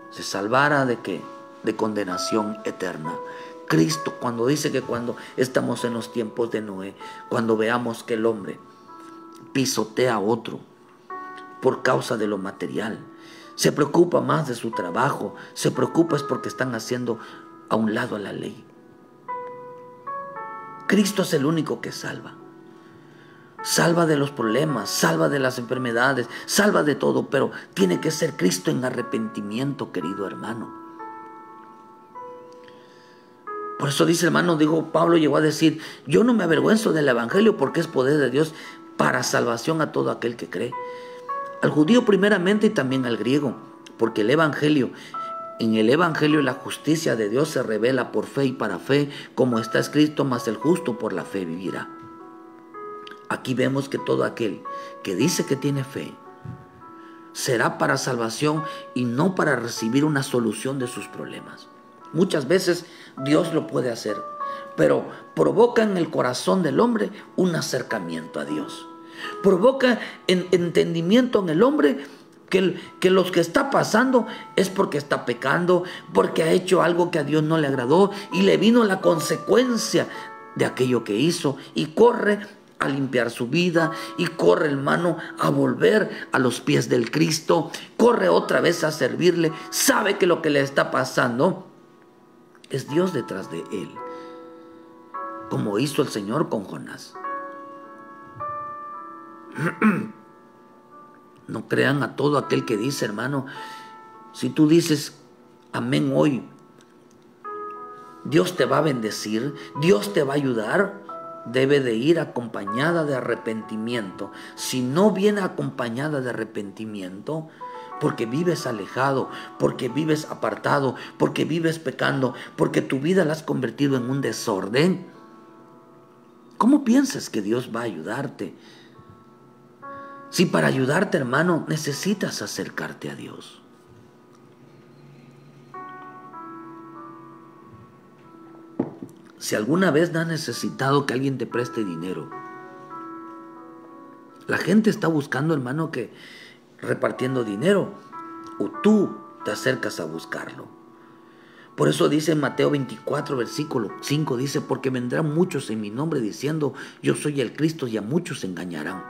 ¿Se salvara de qué? De condenación eterna. Cristo, cuando dice que cuando estamos en los tiempos de Noé, cuando veamos que el hombre pisotea a otro por causa de lo material, se preocupa más de su trabajo, se preocupa es porque están haciendo a un lado a la ley. Cristo es el único que salva. Salva de los problemas, salva de las enfermedades, salva de todo, pero tiene que ser Cristo en arrepentimiento, querido hermano. Por eso dice, hermano, Pablo llegó a decir: yo no me avergüenzo del evangelio, porque es poder de Dios para salvación a todo aquel que cree. Al judío primeramente y también al griego, porque en el evangelio la justicia de Dios se revela por fe y para fe, como está escrito: mas el justo por la fe vivirá. Aquí vemos que todo aquel que dice que tiene fe será para salvación y no para recibir una solución de sus problemas. Muchas veces Dios lo puede hacer, pero provoca en el corazón del hombre un acercamiento a Dios. Provoca entendimiento en el hombre que lo que está pasando es porque está pecando, porque ha hecho algo que a Dios no le agradó y le vino la consecuencia de aquello que hizo, y corre a limpiar su vida, y corre, hermano, a volver a los pies del Cristo, corre otra vez a servirle. Sabe que lo que le está pasando es Dios detrás de él, como hizo el Señor con Jonás. No crean a todo aquel que dice, hermano, si tú dices amén hoy, Dios te va a bendecir, Dios te va a ayudar. Debe de ir acompañada de arrepentimiento. Si no viene acompañada de arrepentimiento, porque vives alejado, porque vives apartado, porque vives pecando, porque tu vida la has convertido en un desorden, ¿cómo piensas que Dios va a ayudarte? Si para ayudarte, hermano, necesitas acercarte a Dios. Si alguna vez has necesitado que alguien te preste dinero, la gente está buscando, hermano, que repartiendo dinero, o tú te acercas a buscarlo. Por eso dice en Mateo 24, versículo 5, dice, porque vendrán muchos en mi nombre diciendo, yo soy el Cristo, y a muchos se engañarán.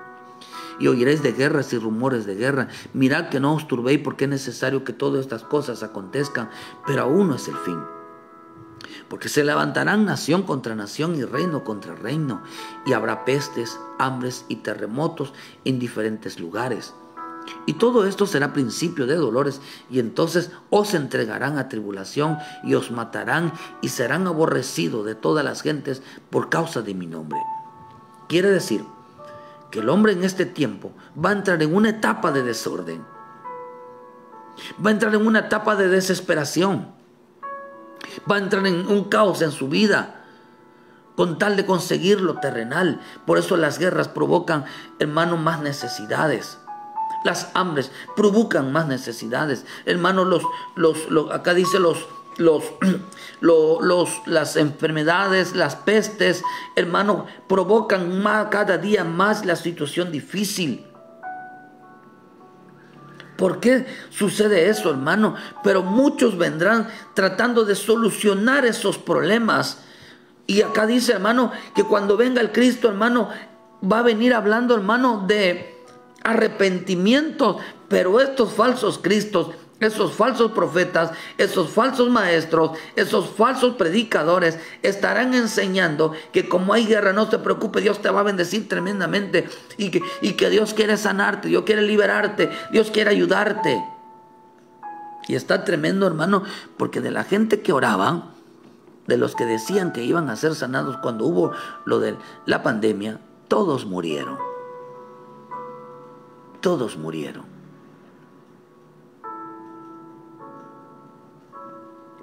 Y oiréis de guerras y rumores de guerra. Mirad que no os turbéis, porque es necesario que todas estas cosas acontezcan, pero aún no es el fin. Porque se levantarán nación contra nación y reino contra reino, y habrá pestes, hambres y terremotos en diferentes lugares. Y todo esto será principio de dolores, y entonces os entregarán a tribulación y os matarán y serán aborrecidos de todas las gentes por causa de mi nombre. Quiere decir que el hombre en este tiempo va a entrar en una etapa de desorden, va a entrar en una etapa de desesperación, va a entrar en un caos en su vida con tal de conseguir lo terrenal. Por eso las guerras provocan, hermano, más necesidades. Las hambres provocan más necesidades. Hermano, acá dice las enfermedades, las pestes, hermano, provocan cada día más la situación difícil. ¿Por qué sucede eso, hermano? Pero muchos vendrán tratando de solucionar esos problemas. Y acá dice, hermano, que cuando venga el Cristo, hermano, va a venir hablando, hermano, de arrepentimiento. Pero estos falsos cristos, esos falsos profetas, esos falsos maestros, esos falsos predicadores estarán enseñando que como hay guerra, no te preocupes, Dios te va a bendecir tremendamente, y que Dios quiere sanarte, Dios quiere liberarte, Dios quiere ayudarte. Y está tremendo, hermano, porque de la gente que oraba, de los que decían que iban a ser sanados cuando hubo lo de la pandemia, todos murieron. Todos murieron.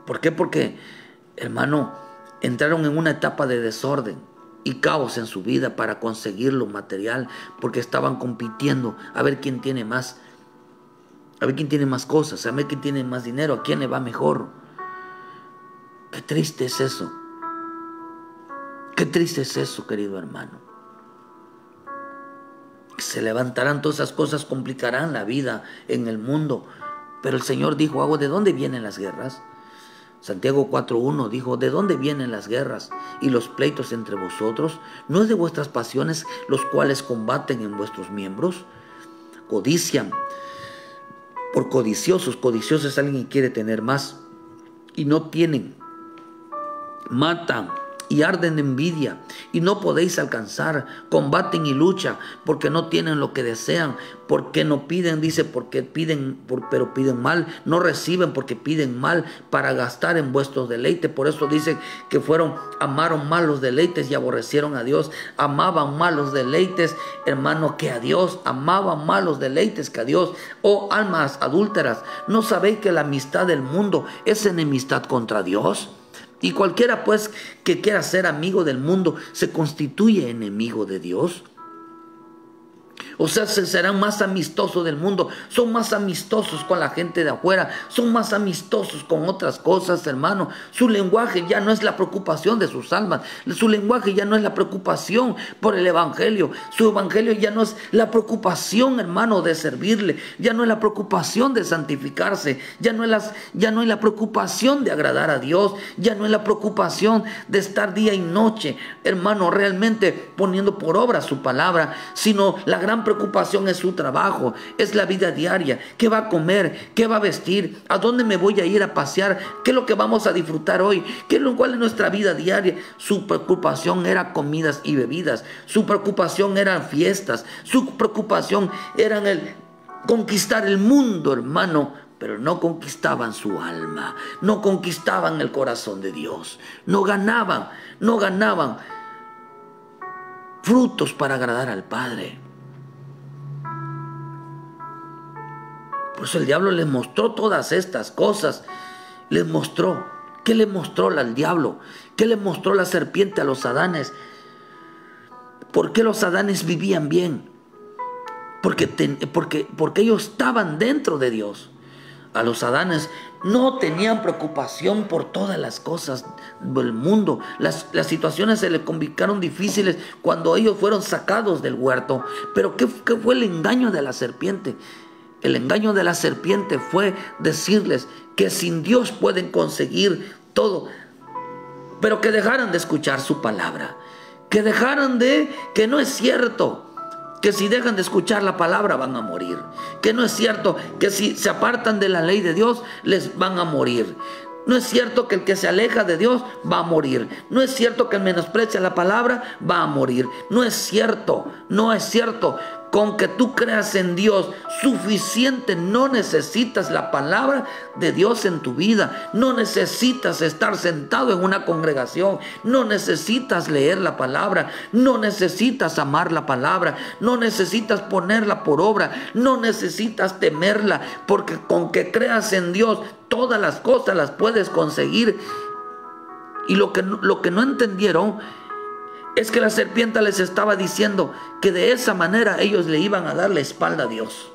¿Por qué? Porque, hermano, entraron en una etapa de desorden y caos en su vida para conseguir lo material, porque estaban compitiendo a ver quién tiene más, a ver quién tiene más cosas, a ver quién tiene más dinero, a quién le va mejor. Qué triste es eso. Qué triste es eso, querido hermano. Se levantarán todas esas cosas, complicarán la vida en el mundo. Pero el Señor dijo, ¿de dónde vienen las guerras? Santiago 4:1 dijo, ¿de dónde vienen las guerras y los pleitos entre vosotros? ¿No es de vuestras pasiones los cuales combaten en vuestros miembros? Codician por codiciosos. Codicioso es alguien que quiere tener más y no tienen. Matan y arden de envidia y no podéis alcanzar. Combaten y luchan porque no tienen lo que desean. Porque no piden, dice, porque piden, pero piden mal. No reciben porque piden mal para gastar en vuestros deleites. Por eso dice que amaron mal los deleites y aborrecieron a Dios. Amaban mal los deleites, hermano, que a Dios. Amaban mal los deleites que a Dios. Oh almas adúlteras, ¿no sabéis que la amistad del mundo es enemistad contra Dios? Y cualquiera pues que quiera ser amigo del mundo se constituye enemigo de Dios. O sea, se serán más amistosos del mundo, son más amistosos con la gente de afuera, son más amistosos con otras cosas, hermano. Su lenguaje ya no es la preocupación de sus almas, su lenguaje ya no es la preocupación por el evangelio, su evangelio ya no es la preocupación, hermano, de servirle, ya no es la preocupación de santificarse, ya no es la preocupación de agradar a Dios, ya no es la preocupación de estar día y noche, hermano, realmente poniendo por obra su palabra, sino la gran preocupación es su trabajo, es la vida diaria. ¿Qué va a comer? ¿Qué va a vestir? ¿A dónde me voy a ir a pasear? ¿Qué es lo que vamos a disfrutar hoy? ¿Cuál es nuestra vida diaria? Su preocupación era comidas y bebidas. Su preocupación eran fiestas. Su preocupación era el conquistar el mundo, hermano. Pero no conquistaban su alma. No conquistaban el corazón de Dios. No ganaban frutos para agradar al Padre. Por eso el diablo les mostró todas estas cosas. Les mostró. ¿Qué le mostró al diablo? ¿Qué le mostró la serpiente a los Adanes? ¿Por qué los Adanes vivían bien? Porque ellos estaban dentro de Dios. A los Adanes no tenían preocupación por todas las cosas del mundo. Las situaciones se les complicaron difíciles cuando ellos fueron sacados del huerto. Pero ¿qué fue el engaño de la serpiente? El engaño de la serpiente fue decirles que sin Dios pueden conseguir todo, pero que dejaran de escuchar su palabra, que dejaran que no es cierto que si dejan de escuchar la palabra van a morir, que no es cierto que si se apartan de la ley de Dios les van a morir. No es cierto que el que se aleja de Dios va a morir. No es cierto que el menosprecia la palabra va a morir. No es cierto, no es cierto. Con que tú creas en Dios suficiente, no necesitas la palabra de Dios en tu vida. No necesitas estar sentado en una congregación. No necesitas leer la palabra. No necesitas amar la palabra. No necesitas ponerla por obra. No necesitas temerla, porque con que creas en Dios, todas las cosas las puedes conseguir. Y lo que no entendieron es que la serpiente les estaba diciendo que de esa manera ellos le iban a dar la espalda a Dios.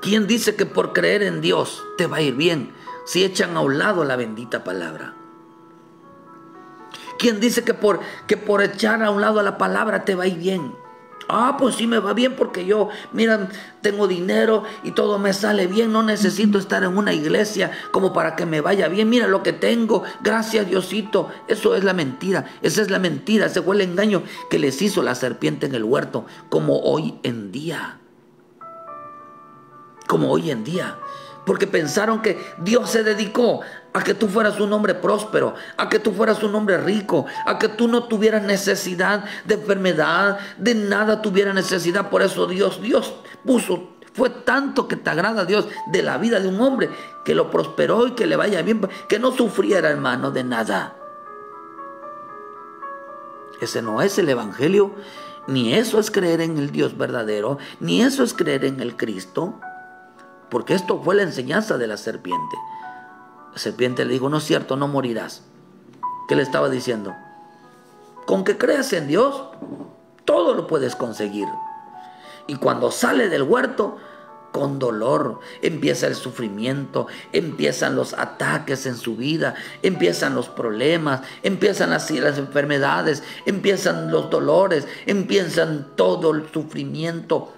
¿Quién dice que por creer en Dios te va a ir bien si echan a un lado la bendita palabra? ¿Quién dice que por echar a un lado la palabra te va a ir bien? Ah, pues sí me va bien porque yo, mira, tengo dinero y todo me sale bien. No necesito estar en una iglesia como para que me vaya bien. Mira lo que tengo, gracias Diosito. Eso es la mentira, esa es la mentira. Ese fue el engaño que les hizo la serpiente en el huerto, como hoy en día. Como hoy en día. Porque pensaron que Dios se dedicó a que tú fueras un hombre próspero, a que tú fueras un hombre rico, a que tú no tuvieras necesidad de enfermedad, de nada tuvieras necesidad. Por eso Dios puso, fue tanto que te agrada a Dios de la vida de un hombre, que lo prosperó y que le vaya bien, que no sufriera, hermano, de nada. Ese no es el evangelio, ni eso es creer en el Dios verdadero, ni eso es creer en el Cristo. Porque esto fue la enseñanza de la serpiente. La serpiente le dijo, no es cierto, no morirás. ¿Qué le estaba diciendo? Con que creas en Dios, todo lo puedes conseguir. Y cuando sale del huerto, con dolor, empieza el sufrimiento, empiezan los ataques en su vida, empiezan los problemas, empiezan las enfermedades, empiezan los dolores, empiezan todo el sufrimiento.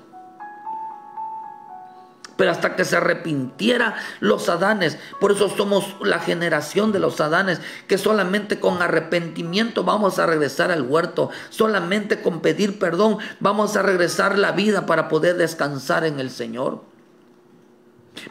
Pero hasta que se arrepintiera los Adanes. Por eso somos la generación de los Adanes, que solamente con arrepentimiento vamos a regresar al huerto. Solamente con pedir perdón vamos a regresar la vida para poder descansar en el Señor.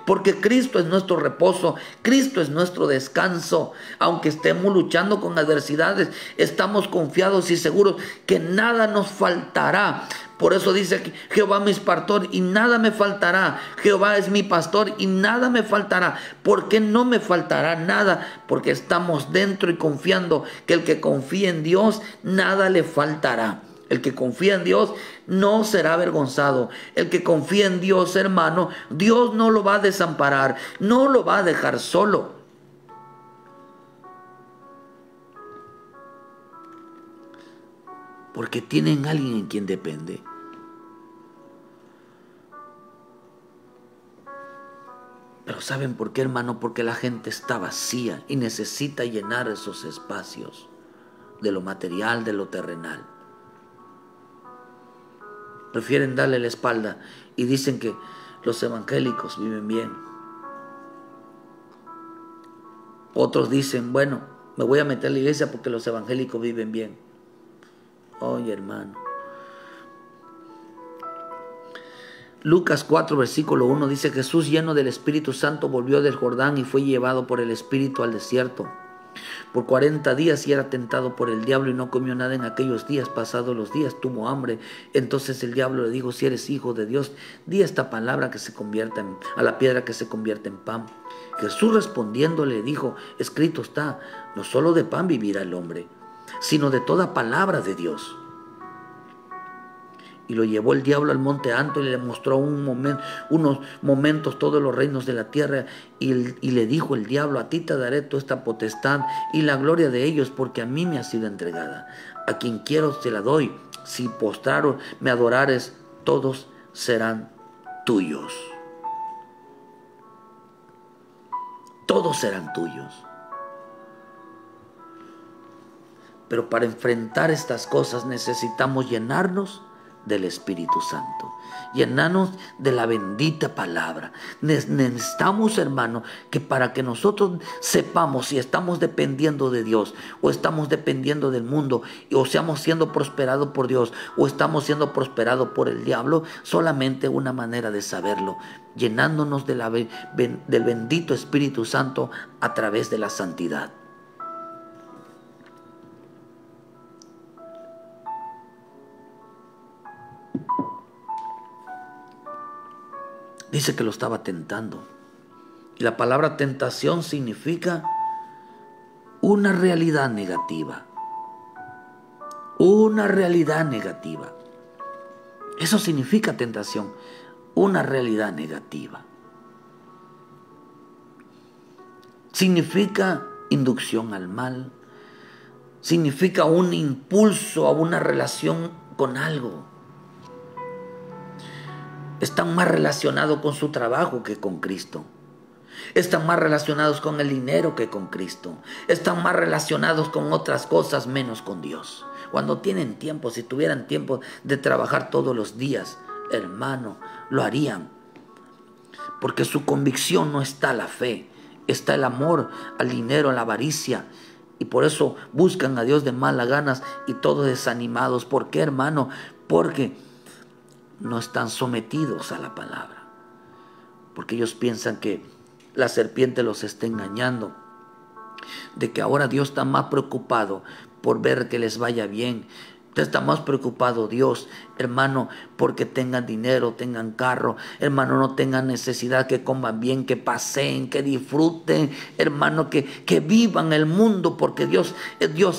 Porque Cristo es nuestro reposo, Cristo es nuestro descanso. Aunque estemos luchando con adversidades, estamos confiados y seguros que nada nos faltará. Por eso dice que Jehová mi pastor y nada me faltará. Jehová es mi pastor y nada me faltará. ¿Por qué no me faltará nada? Porque estamos dentro y confiando que el que confía en Dios, nada le faltará. El que confía en Dios no será avergonzado. El que confía en Dios, hermano, Dios no lo va a desamparar, no lo va a dejar solo. Porque tienen alguien en quien depende. Pero ¿saben por qué, hermano? Porque la gente está vacía y necesita llenar esos espacios de lo material, de lo terrenal. Prefieren darle la espalda y dicen que los evangélicos viven bien. Otros dicen, bueno, me voy a meter a la iglesia porque los evangélicos viven bien. Oye, hermano. Lucas 4, versículo 1 dice, Jesús lleno del Espíritu Santo volvió del Jordán y fue llevado por el Espíritu al desierto. Por 40 días y era tentado por el diablo y no comió nada en aquellos días. Pasados los días tuvo hambre. Entonces el diablo le dijo, si eres hijo de Dios, di esta palabra que se convierta a la piedra que se convierte en pan. Jesús respondiendo le dijo, escrito está, no solo de pan vivirá el hombre, sino de toda palabra de Dios. Y lo llevó el diablo al monte alto y le mostró unos momentos todos los reinos de la tierra. Y le dijo el diablo, a ti te daré toda esta potestad y la gloria de ellos, porque a mí me ha sido entregada. A quien quiero te la doy. Si postraros me adorares, todos serán tuyos. Todos serán tuyos. Pero para enfrentar estas cosas necesitamos llenarnos del Espíritu Santo, llenarnos de la bendita palabra. Necesitamos, hermano, que para que nosotros sepamos si estamos dependiendo de Dios o estamos dependiendo del mundo, o seamos siendo prosperados por Dios o estamos siendo prosperados por el diablo, solamente una manera de saberlo, llenándonos de del bendito Espíritu Santo a través de la santidad. Dice que lo estaba tentando. Y la palabra tentación significa una realidad negativa. Una realidad negativa. Eso significa tentación. Una realidad negativa. Significa inducción al mal. Significa un impulso a una relación con algo. Están más relacionados con su trabajo que con Cristo. Están más relacionados con el dinero que con Cristo. Están más relacionados con otras cosas menos con Dios. Cuando tienen tiempo, si tuvieran tiempo de trabajar todos los días, hermano, lo harían. Porque su convicción no está la fe, está el amor al dinero, a la avaricia. Y por eso buscan a Dios de malas ganas y todos desanimados. ¿Por qué, hermano? Porque no están sometidos a la palabra, porque ellos piensan que la serpiente los está engañando, de que ahora Dios está más preocupado por ver que les vaya bien. Está más preocupado Dios, hermano, porque tengan dinero, tengan carro, hermano, no tengan necesidad, que coman bien, que paseen, que disfruten, hermano, que vivan el mundo, porque Dios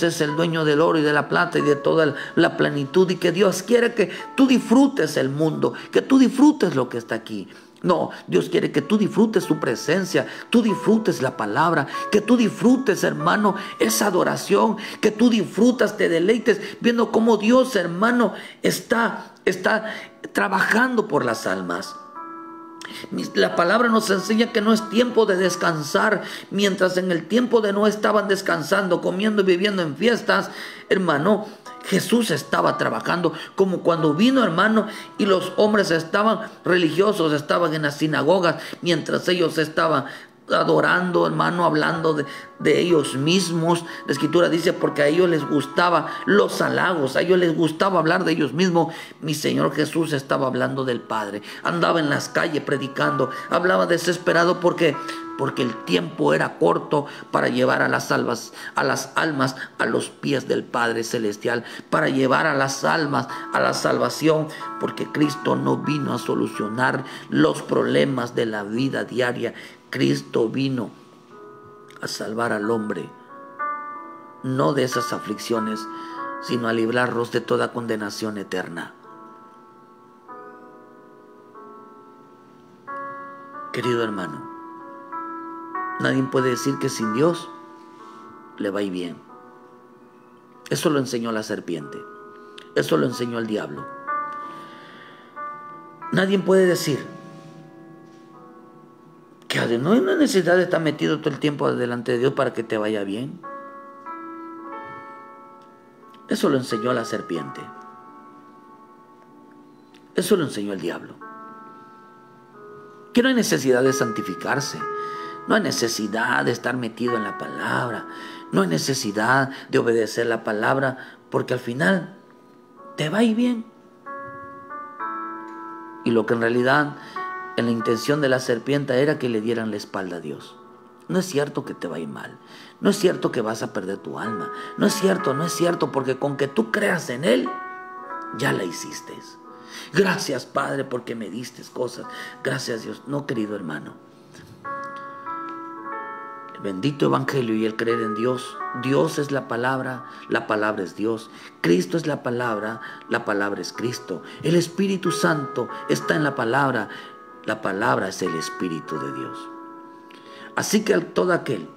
es el dueño del oro y de la plata y de toda la plenitud, y que Dios quiere que tú disfrutes el mundo, que tú disfrutes lo que está aquí. No, Dios quiere que tú disfrutes su presencia, tú disfrutes la palabra, que tú disfrutes, hermano, esa adoración, que tú disfrutas, te deleites viendo cómo Dios, hermano, está trabajando por las almas. La palabra nos enseña que no es tiempo de descansar, mientras en el tiempo de no estaban descansando, comiendo y viviendo en fiestas, hermano, Jesús estaba trabajando, como cuando vino, hermano, y los hombres religiosos estaban en las sinagogas, mientras ellos estaban adorando, hermano, hablando de ellos mismos. La Escritura dice, porque a ellos les gustaba los halagos, a ellos les gustaba hablar de ellos mismos. Mi Señor Jesús estaba hablando del Padre, andaba en las calles predicando, hablaba desesperado porque el tiempo era corto para llevar a las almas a los pies del Padre Celestial, para llevar a las almas a la salvación, porque Cristo no vino a solucionar los problemas de la vida diaria. Cristo vino a salvar al hombre, no de esas aflicciones, sino a librarlos de toda condenación eterna. Querido hermano, nadie puede decir que sin Dios le va a ir bien. Eso lo enseñó la serpiente. Eso lo enseñó el diablo. Nadie puede decir que no hay una necesidad de estar metido todo el tiempo delante de Dios para que te vaya bien. Eso lo enseñó la serpiente. Eso lo enseñó el diablo. Que no hay necesidad de santificarse. No hay necesidad de estar metido en la palabra. No hay necesidad de obedecer la palabra, porque al final te va a ir bien. Y lo que en realidad en la intención de la serpiente era que le dieran la espalda a Dios. No es cierto que te va a ir mal. No es cierto que vas a perder tu alma. No es cierto, porque con que tú creas en Él, ya la hiciste. Gracias, Padre, porque me diste cosas. Gracias, Dios. No, querido hermano. El bendito evangelio y el creer en Dios. Dios es la palabra es Dios. Cristo es la palabra es Cristo. El Espíritu Santo está en la palabra es el Espíritu de Dios. Así que todo aquel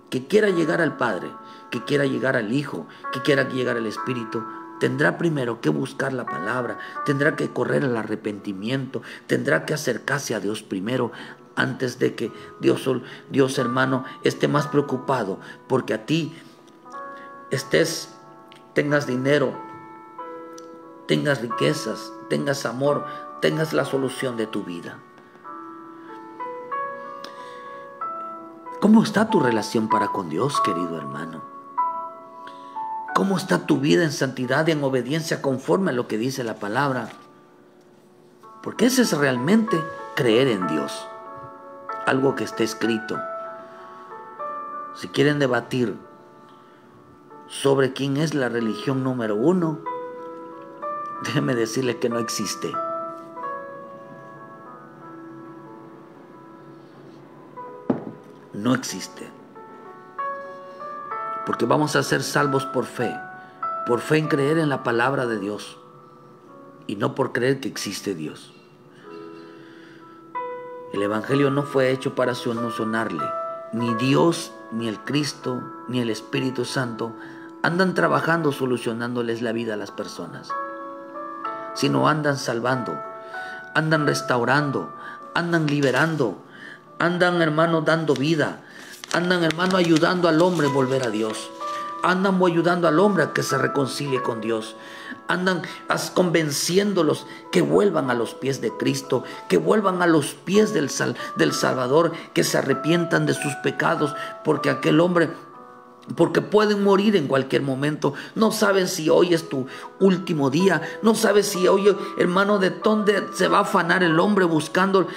que quiera llegar al Padre, que quiera llegar al Hijo, que quiera llegar al Espíritu, tendrá primero que buscar la palabra, tendrá que correr al arrepentimiento, tendrá que acercarse a Dios primero, antes de que Dios hermano esté más preocupado porque a ti estés tengas dinero, tengas riquezas, tengas amor, tengas la solución de tu vida. ¿Cómo está tu relación para con Dios, querido hermano? ¿Cómo está tu vida en santidad y en obediencia conforme a lo que dice la palabra? Porque ese es realmente creer en Dios, algo que está escrito. Si quieren debatir sobre quién es la religión número 1, déjeme decirles que no existe. No existe. Porque vamos a ser salvos por fe en creer en la palabra de Dios y no por creer que existe Dios. El Evangelio no fue hecho para solucionarle. Ni Dios, ni el Cristo, ni el Espíritu Santo andan trabajando solucionándoles la vida a las personas, sino andan salvando, andan restaurando, andan liberando, andan, hermano, dando vida, andan, hermano, ayudando al hombre a volver a Dios, andan ayudando al hombre a que se reconcilie con Dios, andan convenciéndolos que vuelvan a los pies de Cristo, que vuelvan a los pies del Salvador, que se arrepientan de sus pecados, porque pueden morir en cualquier momento. No saben si hoy es tu último día. No sabes si hoy, hermano, de dónde se va a afanar el hombre buscando,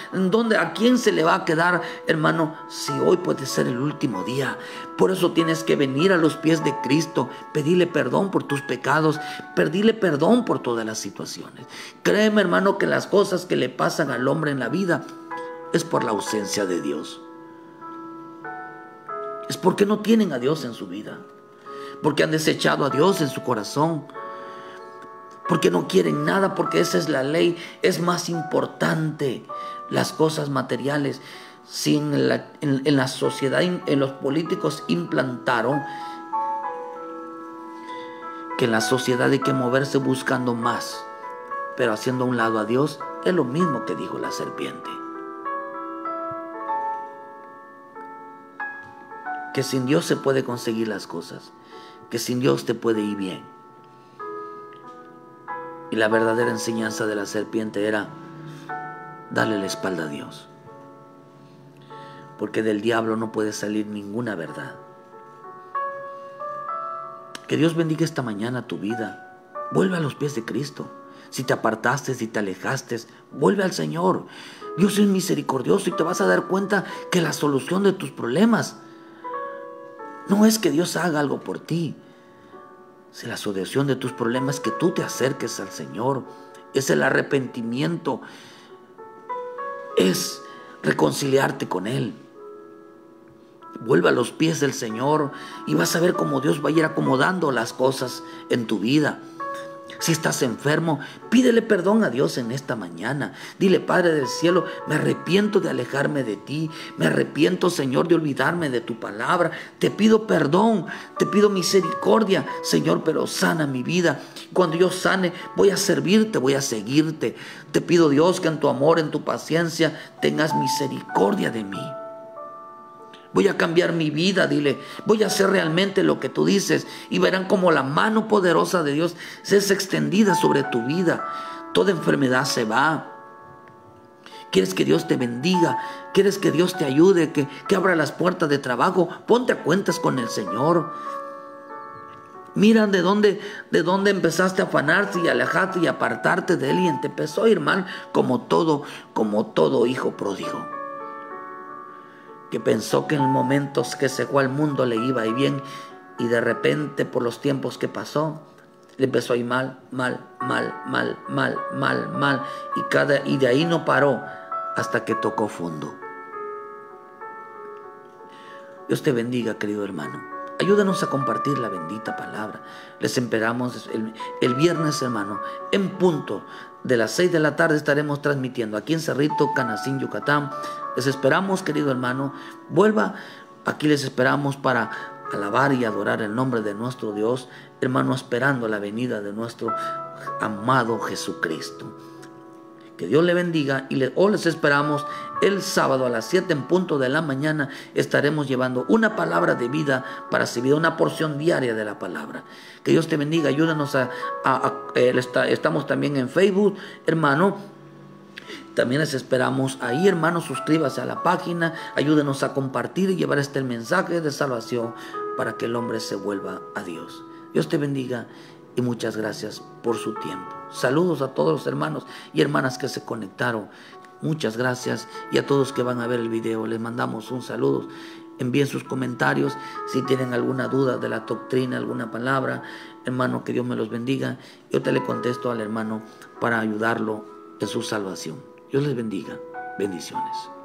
a quién se le va a quedar, hermano, si hoy puede ser el último día. Por eso tienes que venir a los pies de Cristo, pedirle perdón por tus pecados, pedirle perdón por todas las situaciones. Créeme, hermano, que las cosas que le pasan al hombre en la vida es por la ausencia de Dios. Es porque no tienen a Dios en su vida, porque han desechado a Dios en su corazón, porque no quieren nada, porque esa es la ley. Es más importante las cosas materiales. Si en la sociedad, en los políticos implantaron que en la sociedad hay que moverse buscando más, pero haciendo a un lado a Dios, es lo mismo que dijo la serpiente. Que sin Dios se puede conseguir las cosas, que sin Dios te puede ir bien. Y la verdadera enseñanza de la serpiente era darle la espalda a Dios, porque del diablo no puede salir ninguna verdad. Que Dios bendiga esta mañana tu vida. Vuelve a los pies de Cristo. Si te apartaste, si te alejaste, vuelve al Señor. Dios es misericordioso y te vas a dar cuenta que la solución de tus problemas no es que Dios haga algo por ti. Si la solución de tus problemas es que tú te acerques al Señor, es el arrepentimiento, es reconciliarte con Él. Vuelve a los pies del Señor y vas a ver cómo Dios va a ir acomodando las cosas en tu vida. Si estás enfermo, pídele perdón a Dios en esta mañana. Dile: Padre del cielo, me arrepiento de alejarme de ti. Me arrepiento, Señor, de olvidarme de tu palabra. Te pido perdón, te pido misericordia, Señor, pero sana mi vida. Cuando yo sane, voy a servirte, voy a seguirte. Te pido, Dios, que en tu amor, en tu paciencia, tengas misericordia de mí. Voy a cambiar mi vida, dile. Voy a hacer realmente lo que tú dices. Y verán como la mano poderosa de Dios se es extendida sobre tu vida. Toda enfermedad se va. ¿Quieres que Dios te bendiga? ¿Quieres que Dios te ayude? Que abra las puertas de trabajo. Ponte a cuentas con el Señor. Mira de dónde empezaste a afanarte y alejarte y apartarte de Él. Y te empezó a ir mal como todo hijo pródigo, que pensó que en momentos que se fue al mundo le iba a ir bien, y de repente, por los tiempos que pasó, le empezó a ir mal, y de ahí no paró hasta que tocó fondo. Dios te bendiga, querido hermano. Ayúdanos a compartir la bendita palabra. Les esperamos el viernes, hermano, en punto de las 6 de la tarde estaremos transmitiendo aquí en Cerrito, Canacín, Yucatán. Les esperamos, querido hermano. Vuelva, aquí les esperamos para alabar y adorar el nombre de nuestro Dios, hermano, esperando la venida de nuestro amado Jesucristo. Que Dios le bendiga y hoy les esperamos el sábado a las 7 en punto de la mañana. Estaremos llevando una palabra de vida para recibir una porción diaria de la palabra. Que Dios te bendiga. Ayúdanos estamos también en Facebook, hermano. También les esperamos ahí, hermano. Suscríbase a la página. Ayúdenos a compartir y llevar el mensaje de salvación para que el hombre se vuelva a Dios. Dios te bendiga y muchas gracias por su tiempo. Saludos a todos los hermanos y hermanas que se conectaron. Muchas gracias, y a todos que van a ver el video les mandamos un saludo. Envíen sus comentarios si tienen alguna duda de la doctrina, alguna palabra. Hermano, que Dios me los bendiga. Yo te le contesto al hermano para ayudarlo en su salvación. Dios les bendiga. Bendiciones.